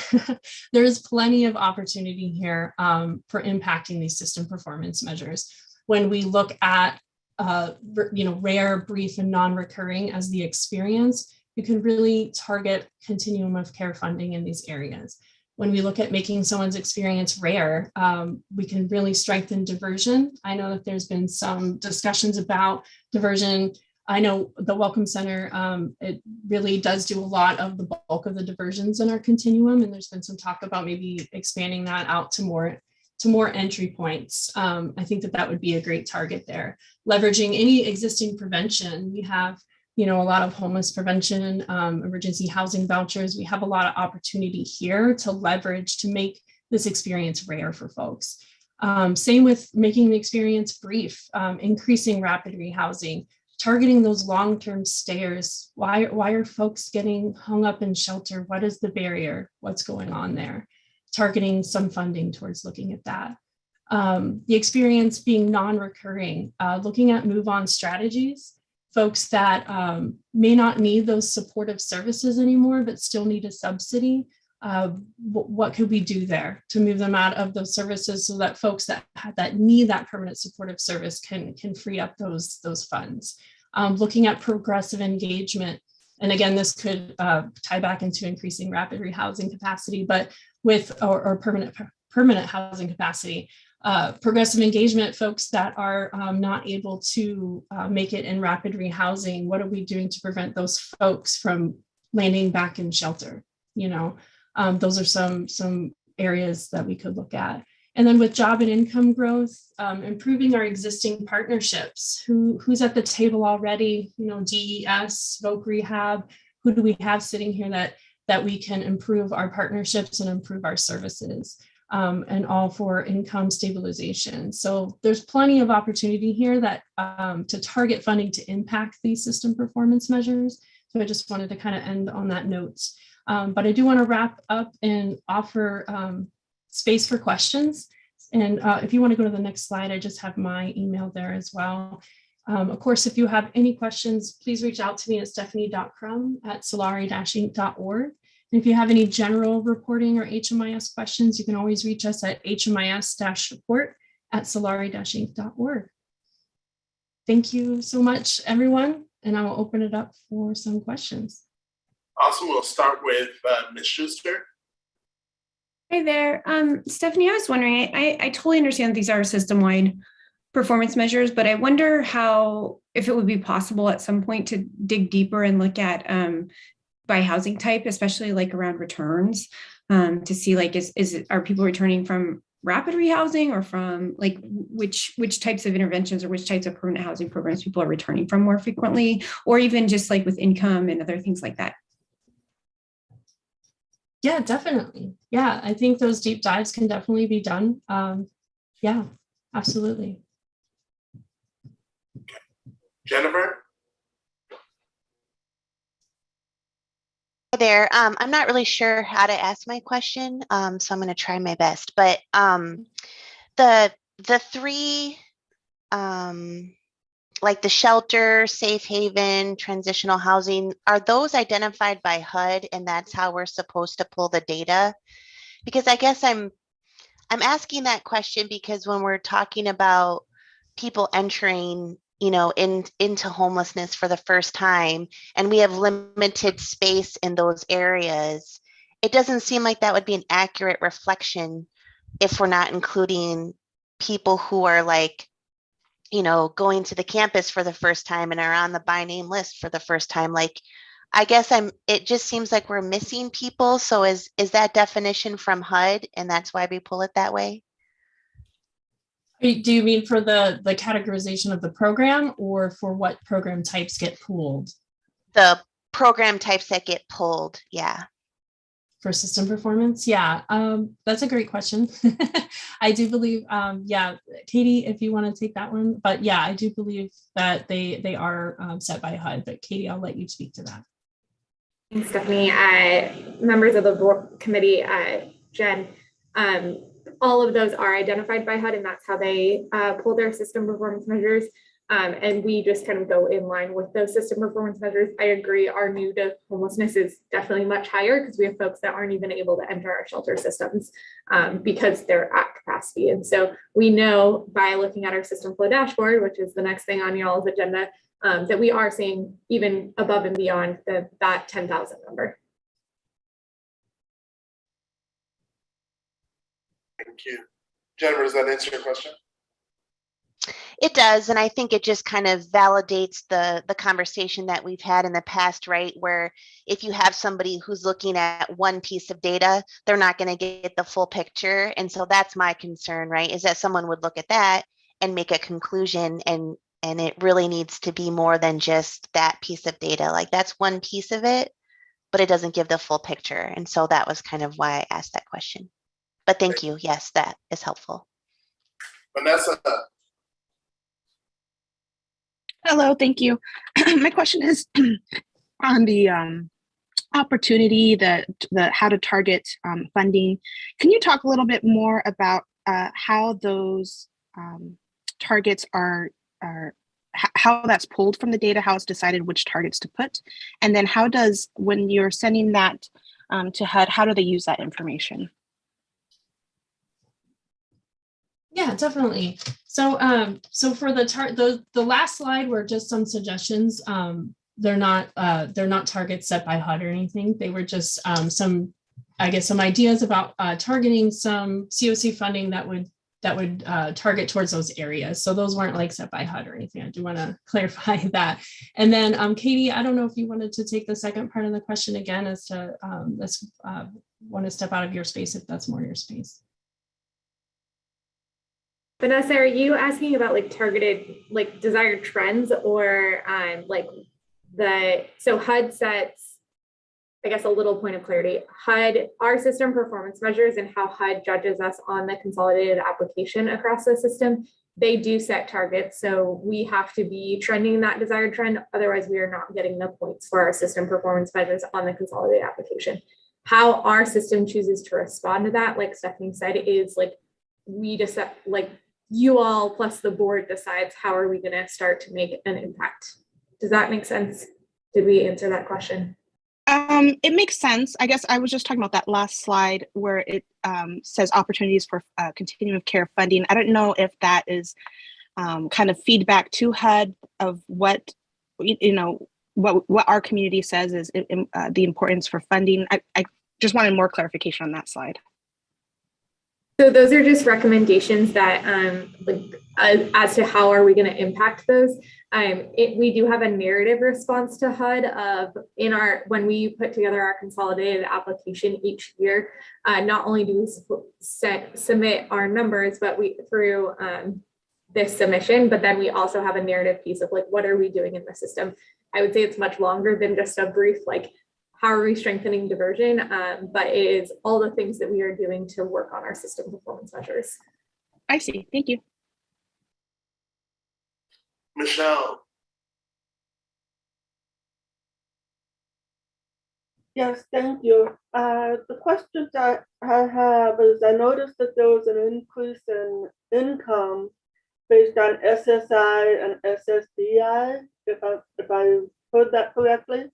There is plenty of opportunity here for impacting these system performance measures. When we look at rare, brief, and non-recurring as the experience, you can really target continuum of care funding in these areas. When we look at making someone's experience rare, we can really strengthen diversion. I know that there's been some discussions about diversion. I know the Welcome Center, it really does do a lot of the bulk of the diversions in our continuum, and there's been some talk about maybe expanding that out to more entry points. I think that would be a great target there. Leveraging any existing prevention. We have a lot of homeless prevention, emergency housing vouchers. We have a lot of opportunity here to leverage to make this experience rare for folks. Same with making the experience brief, increasing rapid rehousing, targeting those long-term stayers. Why are folks getting hung up in shelter? What is the barrier? What's going on there? Targeting some funding towards looking at that. The experience being non-recurring, looking at move-on strategies. Folks that may not need those supportive services anymore, but still need a subsidy. What could we do there to move them out of those services so that folks that need that permanent supportive service can free up those funds? Looking at progressive engagement. And again, this could tie back into increasing rapid rehousing capacity, but with or permanent housing capacity. Progressive engagement, folks that are not able to make it in rapid rehousing, what are we doing to prevent those folks from landing back in shelter? Those are some areas that we could look at. And then with job and income growth, improving our existing partnerships. Who's at the table already? DES, Voc Rehab. Who do we have sitting here that we can improve our partnerships and improve our services? and all for income stabilization. So there's plenty of opportunity here that to target funding to impact these system performance measures. So I just wanted to kind of end on that note. But I do want to wrap up and offer space for questions. And if you want to go to the next slide, I just have my email there as well. Of course, if you have any questions, please reach out to me at stephanie.crum@solari-inc.org. And if you have any general reporting or HMIS questions, you can always reach us at hmis-support@solari-inc.org. Thank you so much, everyone. And I will open it up for some questions. Awesome. We'll start with Ms. Schuster. Hi there. Stephanie, I was wondering, I totally understand these are system-wide performance measures, but I wonder if it would be possible at some point to dig deeper and look at by housing type, especially like around returns, to see like, are people returning from rapid rehousing or from like which types of interventions or which types of permanent housing programs people are returning from more frequently, or even just like with income and other things like that. Yeah, definitely. Yeah, I think those deep dives can definitely be done. Yeah, absolutely. Jennifer? Hi there. I'm not really sure how to ask my question, so I'm going to try my best. But the three, like the shelter, safe haven, transitional housing, are those identified by HUD, and that's how we're supposed to pull the data? Because I guess I'm asking that question because when we're talking about people entering, into homelessness for the first time, and we have limited space in those areas, it doesn't seem like that would be an accurate reflection if we're not including people who are like, going to the campus for the first time and are on the by name list for the first time. Like, I guess it just seems like we're missing people. So is that definition from HUD, and that's why we pull it that way? Do you mean for the categorization of the program, or for what program types get pooled? The program types that get pulled, yeah. For system performance? Yeah, that's a great question. I do believe, yeah, Katie, if you want to take that one, but yeah, I do believe that they are set by HUD, but Katie, I'll let you speak to that. Thanks, Stephanie. Members of the board committee, Jen, all of those are identified by HUD, and that's how they pull their system performance measures. And we just kind of go in line with those system performance measures. I agree, our new to homelessness is definitely much higher because we have folks that aren't even able to enter our shelter systems because they're at capacity. And so we know by looking at our system flow dashboard, which is the next thing on y'all's agenda, that we are seeing even above and beyond that 10,000 number. Thank you. Jennifer, does that answer your question? It does, and I think it just kind of validates the conversation that we've had in the past, right? Where if you have somebody who's looking at one piece of data, they're not going to get the full picture. And so that's my concern, right? Is that someone would look at that and make a conclusion, and it really needs to be more than just that piece of data. Like, that's one piece of it, but it doesn't give the full picture. And so that was kind of why I asked that question. But thank you. Yes, that is helpful. Vanessa. Hello, thank you. My question is on the opportunity, the how to target funding. Can you talk a little bit more about how those targets are how that's pulled from the data, how it's decided which targets to put, and then how does, when you're sending that to HUD, how do they use that information? Yeah, definitely. So, so for the last slide were just some suggestions. They're not targets set by HUD or anything. They were just some ideas about targeting some COC funding that would target towards those areas. So those weren't like set by HUD or anything. I do want to clarify that. And then Katie, I don't know if you wanted to take the second part of the question again, as to want to step out of your space if that's more your space. Vanessa, are you asking about like targeted, like desired trends, or so HUD sets I guess a little point of clarity, HUD, our system performance measures and how HUD judges us on the consolidated application across the system, they do set targets. So we have to be trending that desired trend. Otherwise, we are not getting the points for our system performance measures on the consolidated application. How our system chooses to respond to that, like Stephanie said, is like we decide, like you all plus the board decides how are we going to start to make an impact. Does that make sense? Did we answer that question? It makes sense. I guess I was just talking about that last slide where it says opportunities for continuum of care funding. I don't know if that is kind of feedback to HUD of what, what our community says is the importance for funding. I just wanted more clarification on that slide. So those are just recommendations that as to how are we going to impact those. We do have a narrative response to HUD of when we put together our consolidated application each year. Not only do we submit our numbers, but through this submission, but then we also have a narrative piece of like what are we doing in the system. I would say it's much longer than just a brief like how are we strengthening diversion, but it is all the things that we are doing to work on our system performance measures. I see. Thank you. Michelle. Yes, thank you. The questions that I have is I noticed that there was an increase in income based on SSI and SSDI, if I heard that correctly.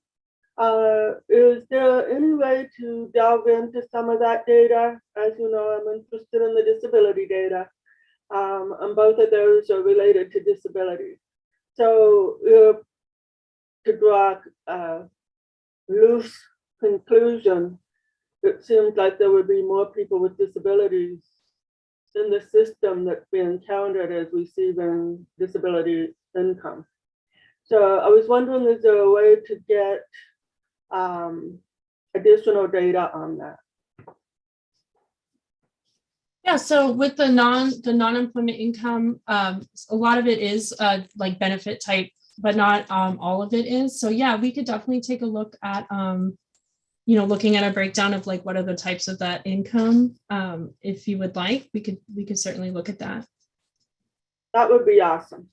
Is there any way to delve into some of that data? As you know, I'm interested in the disability data, and both of those are related to disability. So to draw a loose conclusion, it seems like there would be more people with disabilities in the system that's being counted as receiving disability income. So I was wondering, is there a way to get additional data on that? Yeah, so with the non-employment income, a lot of it is like benefit type, but not all of it is. So yeah, we could definitely take a look at looking at a breakdown of like what are the types of that income. If you would like, we could certainly look at that. That would be awesome.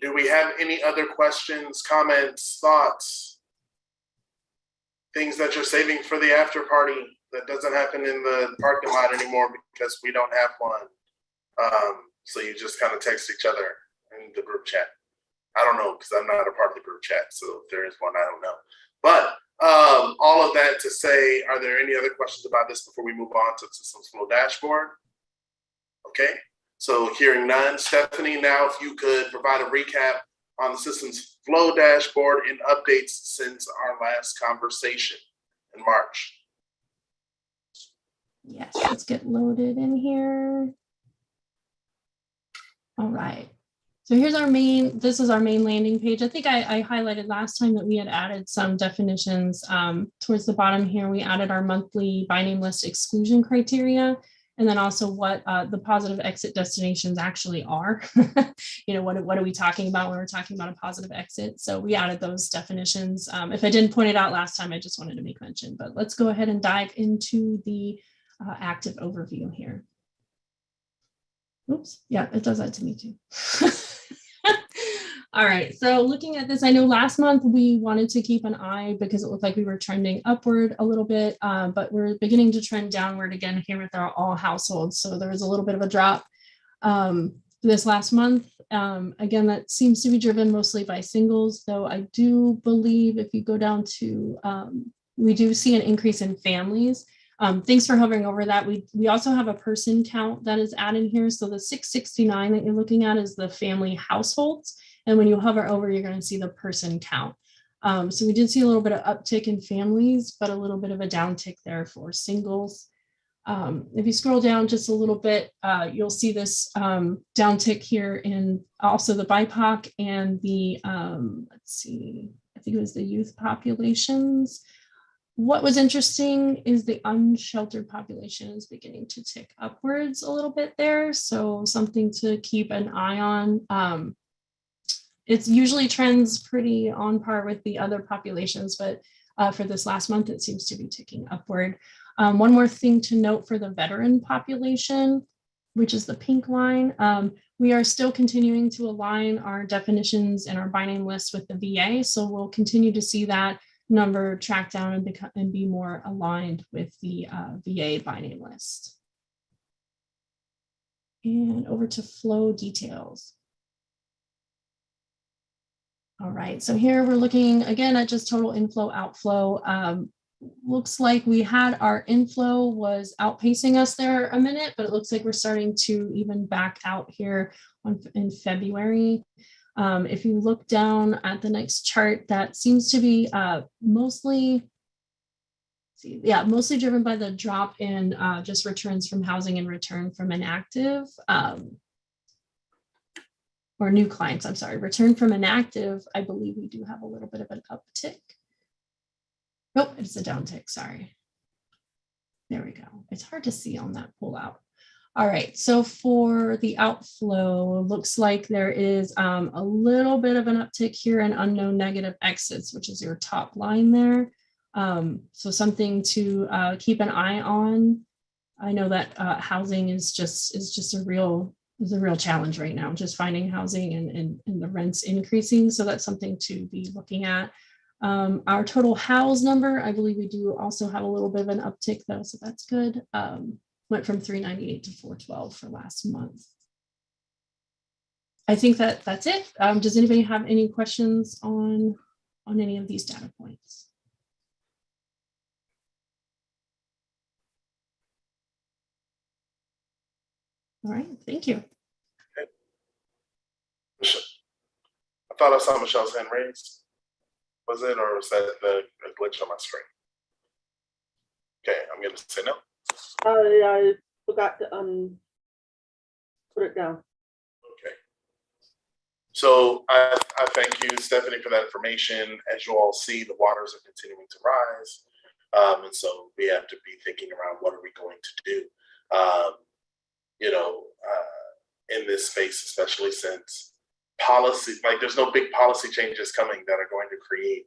Do we have any other questions, comments, thoughts? Things that you're saving for the after party that doesn't happen in the parking lot anymore because we don't have one. So you just kind of text each other in the group chat. I don't know because I'm not a part of the group chat. So if there is one, I don't know. But all of that to say, are there any other questions about this before we move on to the Systems Flow dashboard? Okay. So hearing none, Stephanie, now if you could provide a recap on the Systems Flow dashboard and updates since our last conversation in March. Yes, let's get loaded in here. All right. So here's this is our main landing page. I think I highlighted last time that we had added some definitions. Towards the bottom here, we added our monthly by name list exclusion criteria. And then also what the positive exit destinations actually are. What are we talking about when we're talking about a positive exit? So we added those definitions. If I didn't point it out last time, I just wanted to make mention, but let's go ahead and dive into the active overview here. Oops, yeah, it does that to me too. All right, so looking at this, I know last month we wanted to keep an eye because it looked like we were trending upward a little bit, but we're beginning to trend downward again here with our all households. So there was a little bit of a drop this last month. Again, that seems to be driven mostly by singles, though I do believe if you go down to, we do see an increase in families. Thanks for hovering over that. We also have a person count that is added here. So the 669 that you're looking at is the family households. And when you hover over, you're going to see the person count. So we did see a little bit of uptick in families, but a little bit of a downtick there for singles. If you scroll down just a little bit, you'll see this downtick here in also the BIPOC and the, let's see, I think it was the youth populations. What was interesting is the unsheltered population is beginning to tick upwards a little bit there. So something to keep an eye on. It's usually trends pretty on par with the other populations, but for this last month, it seems to be ticking upward. One more thing to note for the veteran population, which is the pink line, we are still continuing to align our definitions and our by name lists with the VA. So we'll continue to see that number track down and be more aligned with the VA by name list. And over to flow details. All right, so here we're looking again at just total inflow, outflow. Looks like we had our inflow was outpacing us there a minute, but it looks like we're starting to even back out here in February. If you look down at the next chart, that seems to be mostly driven by the drop in just returns from housing and return from inactive. Or new clients, I'm sorry, return from inactive, I believe we do have a little bit of an uptick. Nope, it's a downtick, sorry. There we go. It's hard to see on that pullout. All right, so for the outflow, looks like there is a little bit of an uptick here in unknown negative exits, which is your top line there. So something to keep an eye on. I know that housing is just a real challenge right now, just finding housing and the rents increasing. So that's something to be looking at. Our total house number, I believe we do also have a little bit of an uptick though, so that's good. Went from 398 to 412 for last month. I think that's it. Does anybody have any questions on any of these data points? All right, thank you. Okay. I thought I saw Michelle's hand raised. Was it, or was that the glitch on my screen? Okay, I'm gonna say no. I forgot to put it down. Okay. So I thank you, Stephanie, for that information. As you all see, the waters are continuing to rise. And so we have to be thinking around what are we going to do, in this space, especially since policy, like there's no big policy changes coming that are going to create,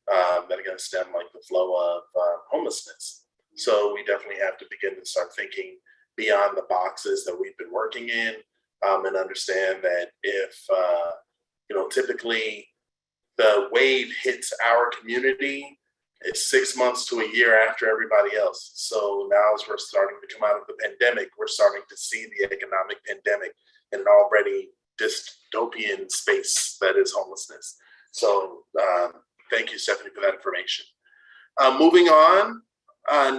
that are going to stem like the flow of homelessness. So we definitely have to begin to start thinking beyond the boxes that we've been working in, and understand that if, typically the wave hits our community, it's 6 months to a year after everybody else. So now as we're starting to come out of the pandemic, we're starting to see the economic pandemic in an already dystopian space that is homelessness. So thank you, Stephanie, for that information. Moving on,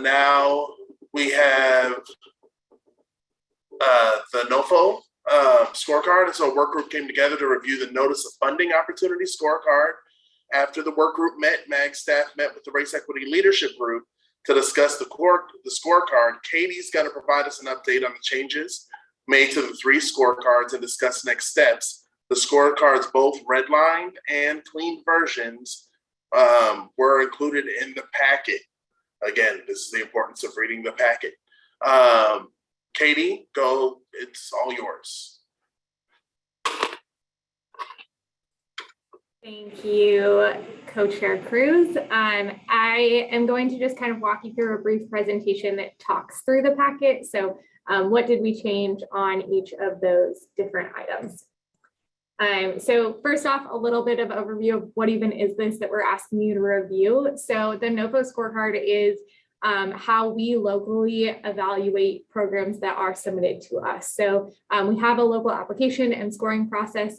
now we have the NOFO scorecard. And so a work group came together to review the Notice of Funding Opportunity scorecard. After the work group met, MAG staff met with the Race Equity Leadership Group to discuss the scorecard. Katie's going to provide us an update on the changes made to the 3 scorecards and discuss next steps. The scorecards, both redlined and clean versions, were included in the packet. Again, this is the importance of reading the packet. Katie, go, it's all yours. Thank you, Co-Chair Cruz. I am going to just kind of walk you through a brief presentation that talks through the packet. So what did we change on each of those different items? So first off, a little bit of overview of what even is this that we're asking you to review. So the NOFO scorecard is how we locally evaluate programs that are submitted to us. So we have a local application and scoring process.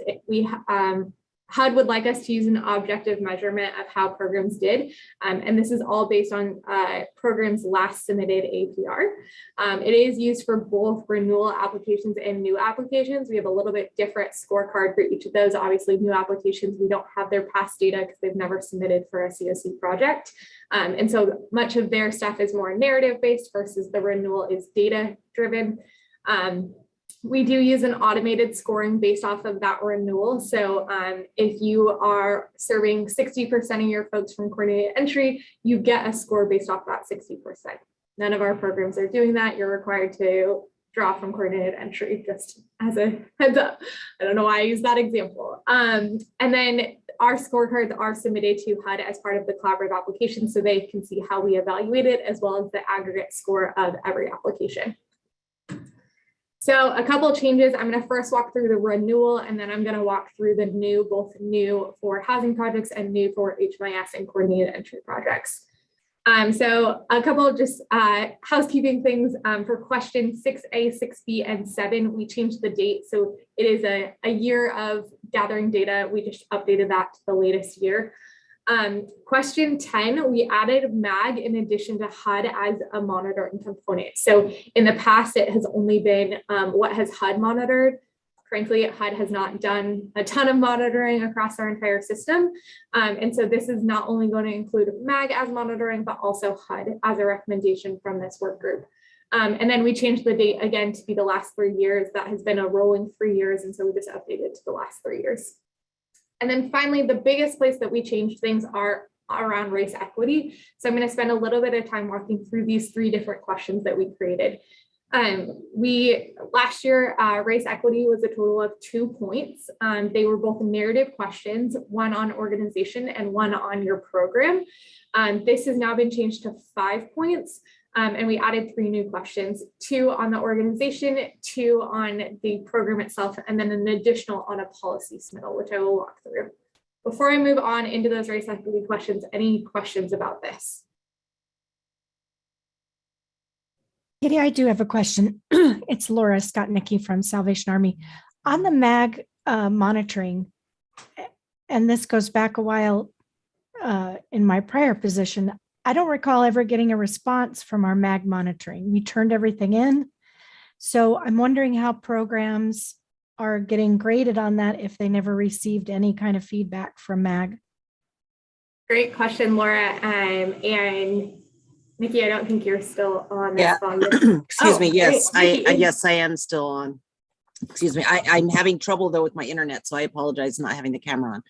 HUD would like us to use an objective measurement of how programs did. And this is all based on programs last submitted APR. It is used for both renewal applications and new applications. We have a little bit different scorecard for each of those. Obviously, new applications, we don't have their past data because they've never submitted for a COC project. And so much of their stuff is more narrative based versus the renewal is data driven. We do use an automated scoring based off of that renewal. So if you are serving 60% of your folks from coordinated entry, you get a score based off that 60%. None of our programs are doing that. You're required to draw from coordinated entry, just as a heads up. I don't know why I use that example. And then our scorecards are submitted to HUD as part of the collaborative application, so they can see how we evaluate it, as well as the aggregate score of every application. So a couple of changes. I'm going to first walk through the renewal, and then I'm going to walk through the new, both new for housing projects and new for HMIS and coordinated entry projects. So a couple of just housekeeping things for question 6A, 6B, and 7, we changed the date. So it is a year of gathering data. We just updated that to the latest year. Question 10, we added MAG in addition to HUD as a monitoring component. So in the past, it has only been what has HUD monitored. Frankly, HUD has not done a ton of monitoring across our entire system. And so this is not only going to include MAG as monitoring, but also HUD as a recommendation from this work group. And then we changed the date again to be the last 3 years. That has been a rolling 3 years. And so we just updated to the last 3 years. And then finally, the biggest place that we changed things are around race equity. So I'm going to spend a little bit of time walking through these 3 different questions that we created. Last year, race equity was a total of 2 points. They were both narrative questions, one on organization and one on your program. This has now been changed to 5 points. And we added 3 new questions, 2 on the organization, 2 on the program itself, and then an additional on a policy submittal, which I will walk through. Before I move on into those race equity questions, any questions about this? Katie, I do have a question. It's Laura Scott-Nicky from Salvation Army. On the MAG monitoring, and this goes back a while in my prior position, I don't recall ever getting a response from our MAG monitoring. We turned everything in. So I'm wondering how programs are getting graded on that if they never received any kind of feedback from MAG. Great question, Laura. And Nikki, I don't think you're still on. Yeah. Excuse me. Yes, great. I am still on. Excuse me. I'm having trouble though with my internet, so I apologize not having the camera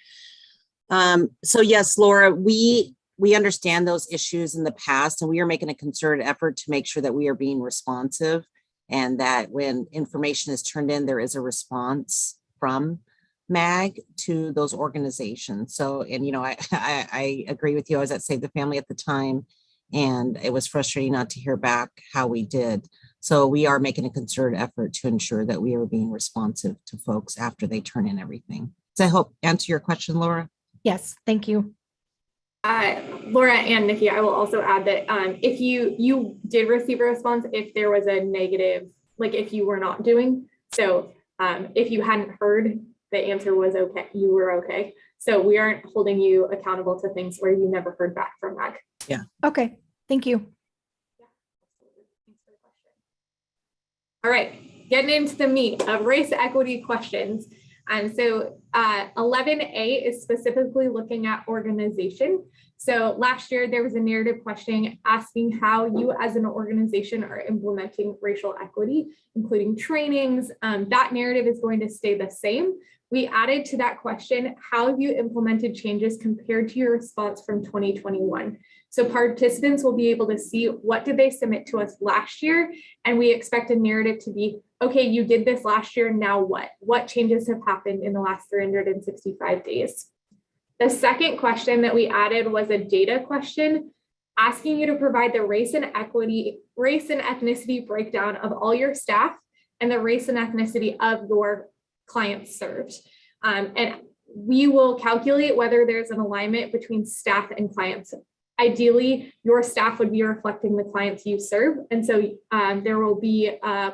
on. So yes, Laura, we understand those issues in the past, and we are making a concerted effort to make sure that we are being responsive, and that when information is turned in, there is a response from MAG to those organizations. So, and you know, I agree with you. I was at Save the Family at the time, and it was frustrating not to hear back how we did. So we are making a concerted effort to ensure that we are being responsive to folks after they turn in everything. Does I hope answer your question, Laura? Yes, thank you. Laura and Nikki, I will also add that if you did receive a response, if there was a negative, like if you were not doing, so if you hadn't heard, the answer was okay, you were okay. So we aren't holding you accountable to things where you never heard back from MAG. Yeah. Okay, thank you. All right, getting into the meat of race equity questions. And so 11A is specifically looking at organization. So last year there was a narrative question asking how you as an organization are implementing racial equity, including trainings. That narrative is going to stay the same. We added to that question how you implemented changes compared to your response from 2021. So participants will be able to see what did they submit to us last year, and we expect a narrative to be, okay, you did this last year, now what? What changes have happened in the last 365 days? The second question that we added was a data question, asking you to provide the race and ethnicity breakdown of all your staff and the race and ethnicity of your clients served. And we will calculate whether there's an alignment between staff and clients. Ideally, your staff would be reflecting the clients you serve. And so there will be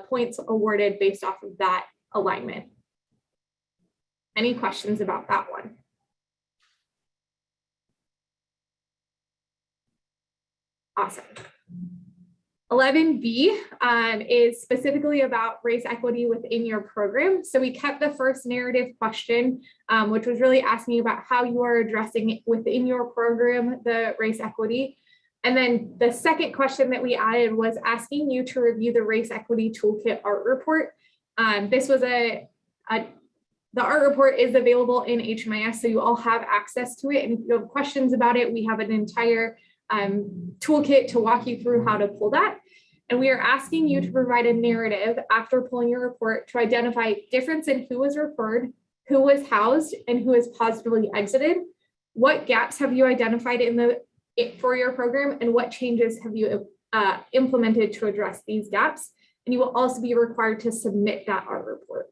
points awarded based off of that alignment. Any questions about that one? Awesome. 11B is specifically about race equity within your program. So we kept the first narrative question, which was really asking about how you are addressing within your program the race equity. And then the second question that we added was asking you to review the race equity toolkit art report. This was the art report is available in HMIS, so you all have access to it. And if you have questions about it, we have an entire toolkit to walk you through how to pull that. And we are asking you to provide a narrative after pulling your report to identify difference in who was referred, who was housed, and who has positively exited. What gaps have you identified for your program, and what changes have you implemented to address these gaps? And you will also be required to submit that art report.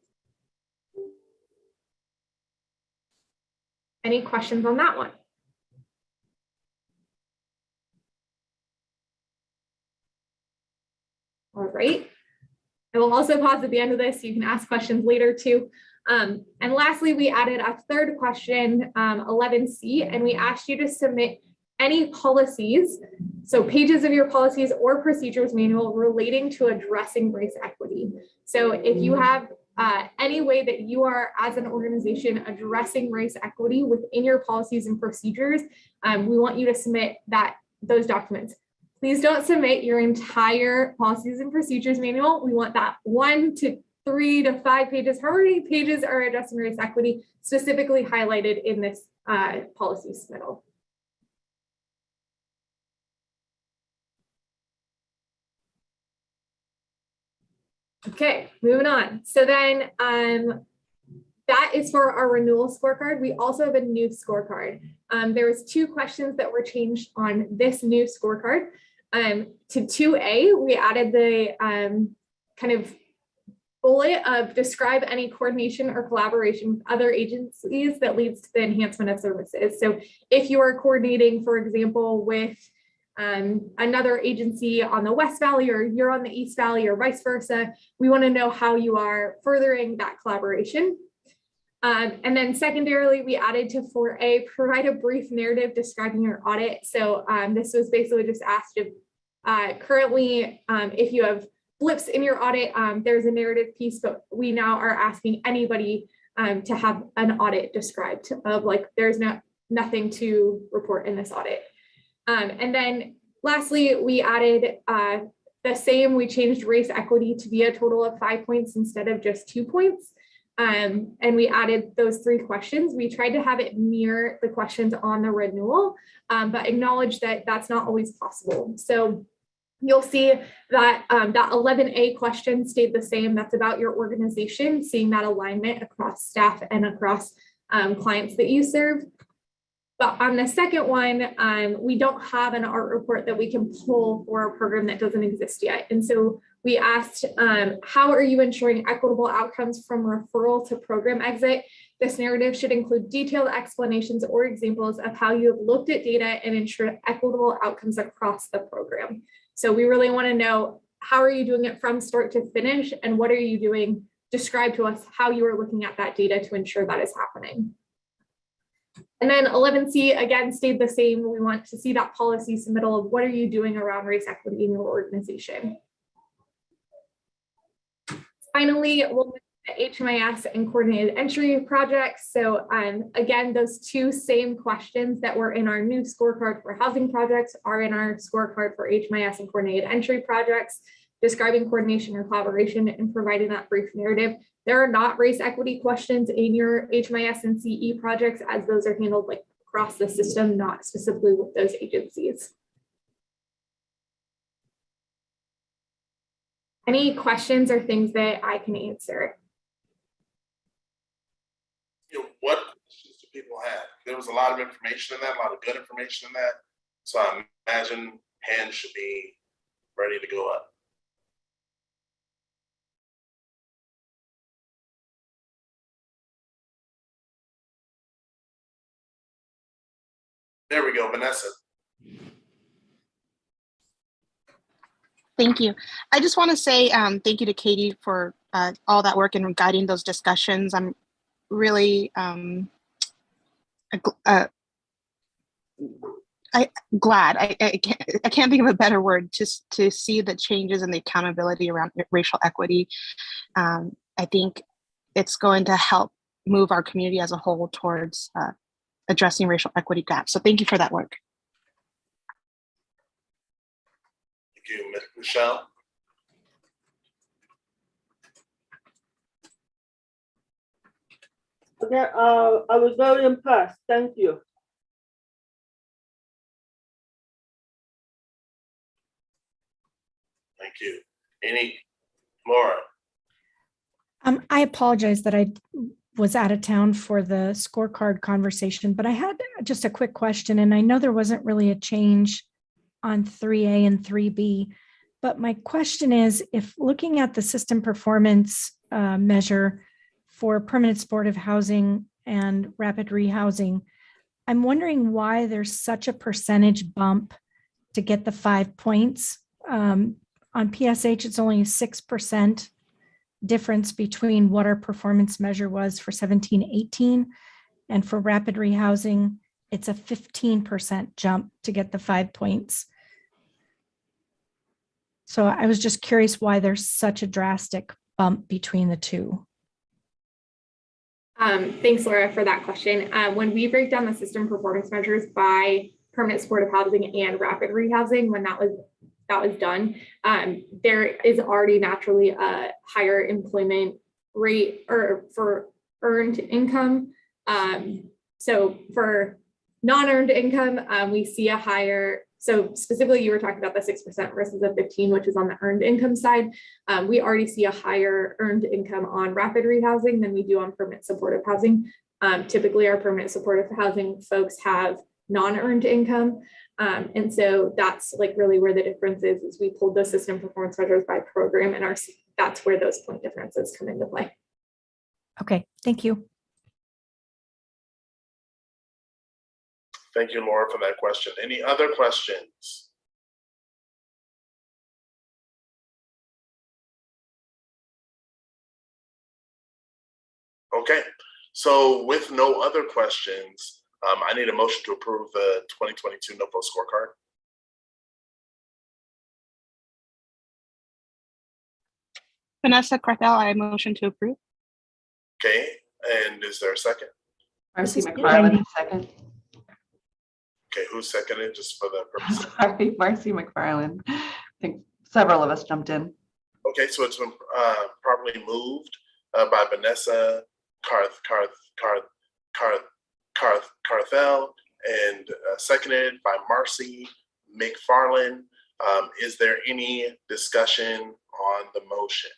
Any questions on that one? All right. I will also pause at the end of this so you can ask questions later too. And lastly, we added a third question, 11C, and we asked you to submit any policies, so pages of your policies or procedures manual relating to addressing race equity. So if you have any way that you are, as an organization, addressing race equity within your policies and procedures, we want you to submit those documents. Please don't submit your entire policies and procedures manual. We want that 1 to 3 to 5 pages, however many pages are addressing race equity, specifically highlighted in this policy submittal. Okay, moving on. So then that is for our renewal scorecard. We also have a new scorecard. There was 2 questions that were changed on this new scorecard. To 2A, we added the kind of bullet of describe any coordination or collaboration with other agencies that leads to the enhancement of services. So if you are coordinating, for example, with another agency on the West Valley, or you're on the East Valley, or vice versa, we want to know how you are furthering that collaboration. And then secondarily, we added to 4A, provide a brief narrative describing your audit. So this was basically just asked if currently, if you have blips in your audit, there's a narrative piece, but we now are asking anybody to have an audit described of like, there's nothing to report in this audit. And then lastly, we added the same, we changed race equity to be a total of 5 points instead of just 2 points. And we added those 3 questions. We tried to have it mirror the questions on the renewal, but acknowledge that that's not always possible. So you'll see that that 11A question stayed the same. That's about your organization, seeing that alignment across staff and across clients that you serve. But on the second one, we don't have an art report that we can pull for a program that doesn't exist yet. And so we asked, how are you ensuring equitable outcomes from referral to program exit? This narrative should include detailed explanations or examples of how you have looked at data and ensured equitable outcomes across the program. So we really want to know, how are you doing it from start to finish? And what are you doing? Describe to us how you are looking at that data to ensure that is happening. And then 11C again stayed the same. We want to see that policy submittal of what are you doing around race equity in your organization. Finally, we'll move to HMIS and coordinated entry projects. So again, those 2 same questions that were in our new scorecard for housing projects are in our scorecard for HMIS and coordinated entry projects, describing coordination or collaboration and providing that brief narrative. There are not race equity questions in your HMIS and CE projects, as those are handled like across the system, not specifically with those agencies. Any questions or things that I can answer? What questions do people have? There was a lot of information in that, a lot of good information in that. So I imagine hands should be ready to go up. There we go, Vanessa. Thank you. I just want to say thank you to Katie for all that work and guiding those discussions. I'm really glad. I can't think of a better word just to see the changes and the accountability around racial equity. I think it's going to help move our community as a whole towards addressing racial equity gaps. So thank you for that work. Thank you, Michelle. Okay, I was very impressed. Thank you. Thank you. Laura? I apologize that I was out of town for the scorecard conversation, but I had just a quick question, and I know there wasn't really a change on 3A and 3B, but my question is, if looking at the system performance measure for permanent supportive housing and rapid rehousing, I'm wondering why there's such a percentage bump to get the 5 points. On PSH, it's only 6% difference between what our performance measure was for 17-18, and for rapid rehousing, it's a 15% jump to get the 5 points. So I was just curious why there's such a drastic bump between the two. Thanks, Laura, for that question. When we break down the system performance measures by permanent supportive housing and rapid rehousing, when that was done, there is already naturally a higher employment rate or for earned income. So for non-earned income, we see a higher, so specifically you were talking about the 6% versus the 15, which is on the earned income side. We already see a higher earned income on rapid rehousing than we do on permanent supportive housing. Typically our permanent supportive housing folks have non-earned income. And so that's like really where the difference is we pulled those system performance measures by program, and that's where those point differences come into play. Okay, thank you. Thank you, Laura, for that question. Any other questions? Okay, so with no other questions, I need a motion to approve the 2022 Notepost Scorecard. Vanessa Carthel, I motion to approve. Okay, and is there a second? Marcy McFarland, second. Okay, who seconded, just for the purpose of... Sorry, Marcy McFarland. I think several of us jumped in. Okay, so it's been properly moved by Vanessa Carthel and seconded by Marcy McFarland. Is there any discussion on the motion?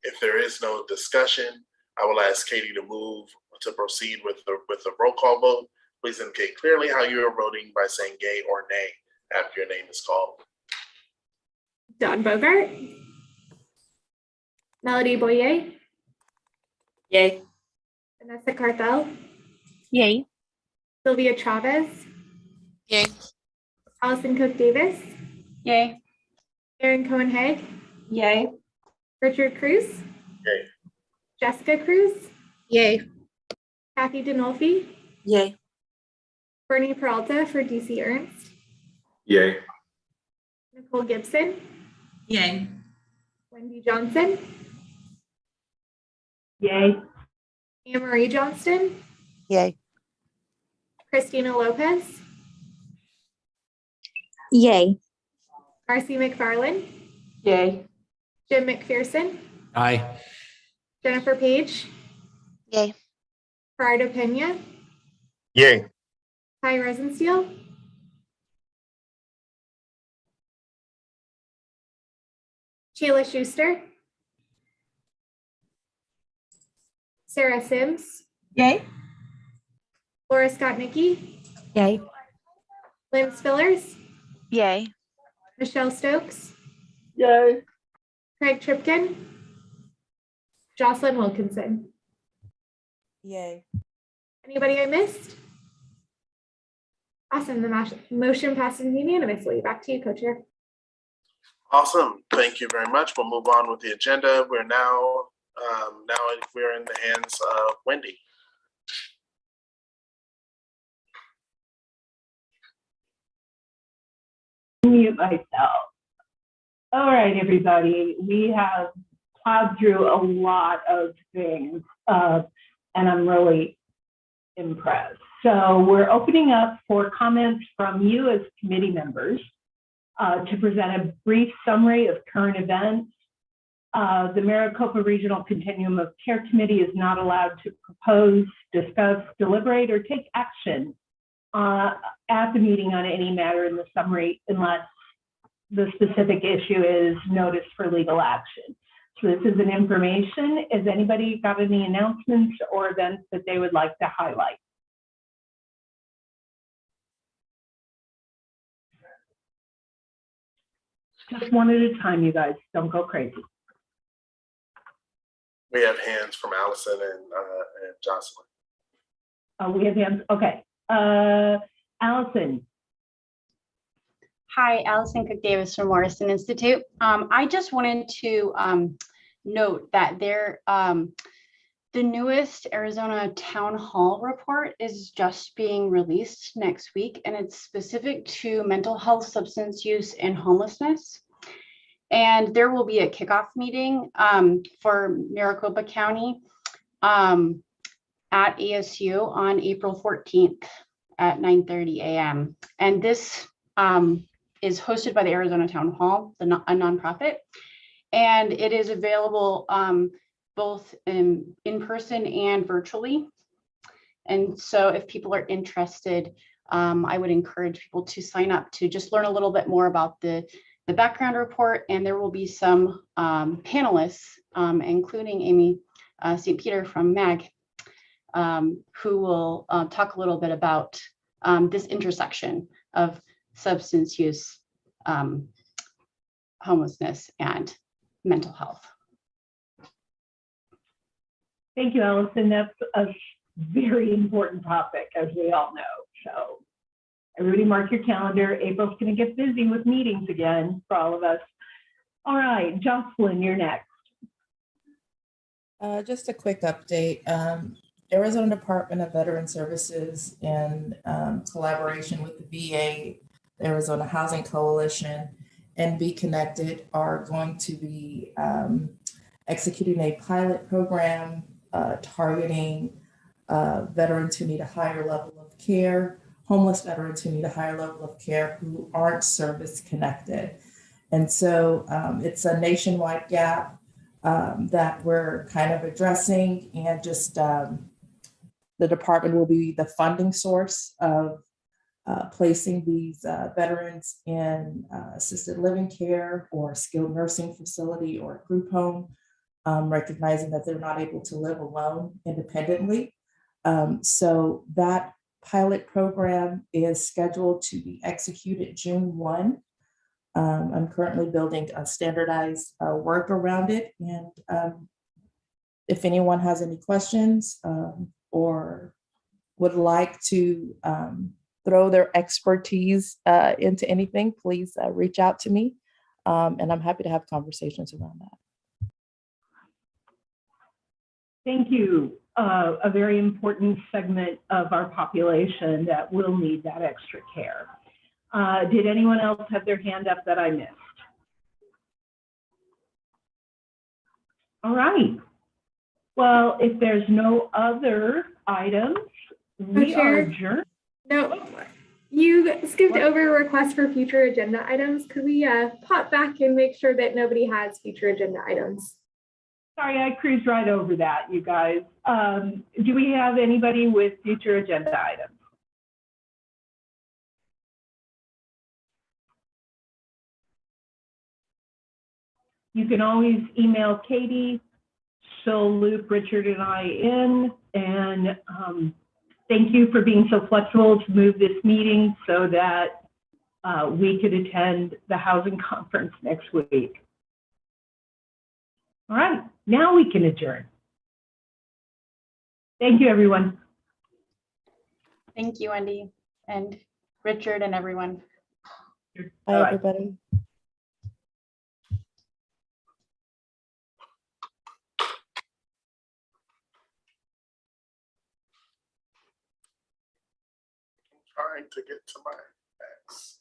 If there is no discussion, I will ask Katie to move to proceed with the roll call vote. Please indicate clearly how you are voting by saying yay or nay after your name is called. Don Bogart. Melody Boyer. Yay. Vanessa Carthel. Yay. Sylvia Chavez. Yay. Allison Cook Davis. Yay. Erin Cohen-Haig. Yay. Richard Cruz. Yay. Jessica Cruz. Yay. Kathy Dinolfi. Yay. Bernie Peralta for DC Ernst. Yay. Nicole Gibson. Yay. Wendy Johnson. Yay. Anne Marie Johnston. Yay. Christina Lopez. Yay. Marcy McFarland. Yay. Jim McPherson. Aye. Jennifer Page. Yay. Gerardo Pena. Yay. Ty Rosensteel. Sheila Schuster. Sarah Sims. Yay. Laura Scott-Nicky. Yay. Lynn Spillers. Yay. Michelle Stokes. Yay. Craig Tripkin. Jocelyn Wilkinson. Yay. Anybody I missed? Awesome. The motion passes unanimously. Back to you, Co-Chair. Awesome. Thank you very much. We'll move on with the agenda. We're now we're in the hands of Wendy. Mute myself. All right, everybody. We have plowed through a lot of things, and I'm really impressed. So we're opening up for comments from you as committee members to present a brief summary of current events. The Maricopa Regional Continuum of Care Committee is not allowed to propose, discuss, deliberate, or take action at the meeting on any matter in the summary unless the specific issue is notice for legal action. So this is an information. Has anybody got any announcements or events that they would like to highlight? Just one at a time, you guys. Don't go crazy. We have hands from Allison and Jocelyn. We have hands. Okay. Allison. Hi, Allison Cook Davis from Morrison Institute. I just wanted to note that the newest Arizona Town Hall report is just being released next week, and it's specific to mental health, substance use, and homelessness. And there will be a kickoff meeting for Maricopa County at ASU on April 14th at 9:30 a.m. And this is hosted by the Arizona Town Hall, a nonprofit, and it is available both in person and virtually. And so if people are interested, I would encourage people to sign up to just learn a little bit more about the background report. And there will be some panelists, including Amy St. Peter from MAG, who will talk a little bit about this intersection of substance use, homelessness, and mental health. Thank you, Allison. That's a very important topic, as we all know. So everybody mark your calendar. April's going to get busy with meetings again for all of us. All right, Jocelyn, you're next. Just a quick update. Arizona Department of Veteran Services, in collaboration with the VA, the Arizona Housing Coalition, and Be Connected, are going to be executing a pilot program targeting veterans who need a higher level of care, homeless veterans who need a higher level of care who aren't service connected. And so it's a nationwide gap that we're kind of addressing, and just the department will be the funding source of placing these veterans in assisted living care or skilled nursing facility or group home, recognizing that they're not able to live alone independently. So that pilot program is scheduled to be executed June 1. I'm currently building a standardized work around it. And if anyone has any questions or would like to throw their expertise into anything, please reach out to me. And I'm happy to have conversations around that. Thank you. A very important segment of our population that will need that extra care. Did anyone else have their hand up that I missed? All right. Well, if there's no other items, we are adjourned. No, you skipped over a request for future agenda items. Could we pop back and make sure that nobody has future agenda items? Sorry, I cruised right over that, you guys. Do we have anybody with future agenda items? You can always email Katie. She'll loop Richard and I in. And thank you for being so flexible to move this meeting so that we could attend the housing conference next week. All right, now we can adjourn. Thank you, everyone. Thank you, Wendy and Richard and everyone. Bye, everybody. Trying to get to my ex.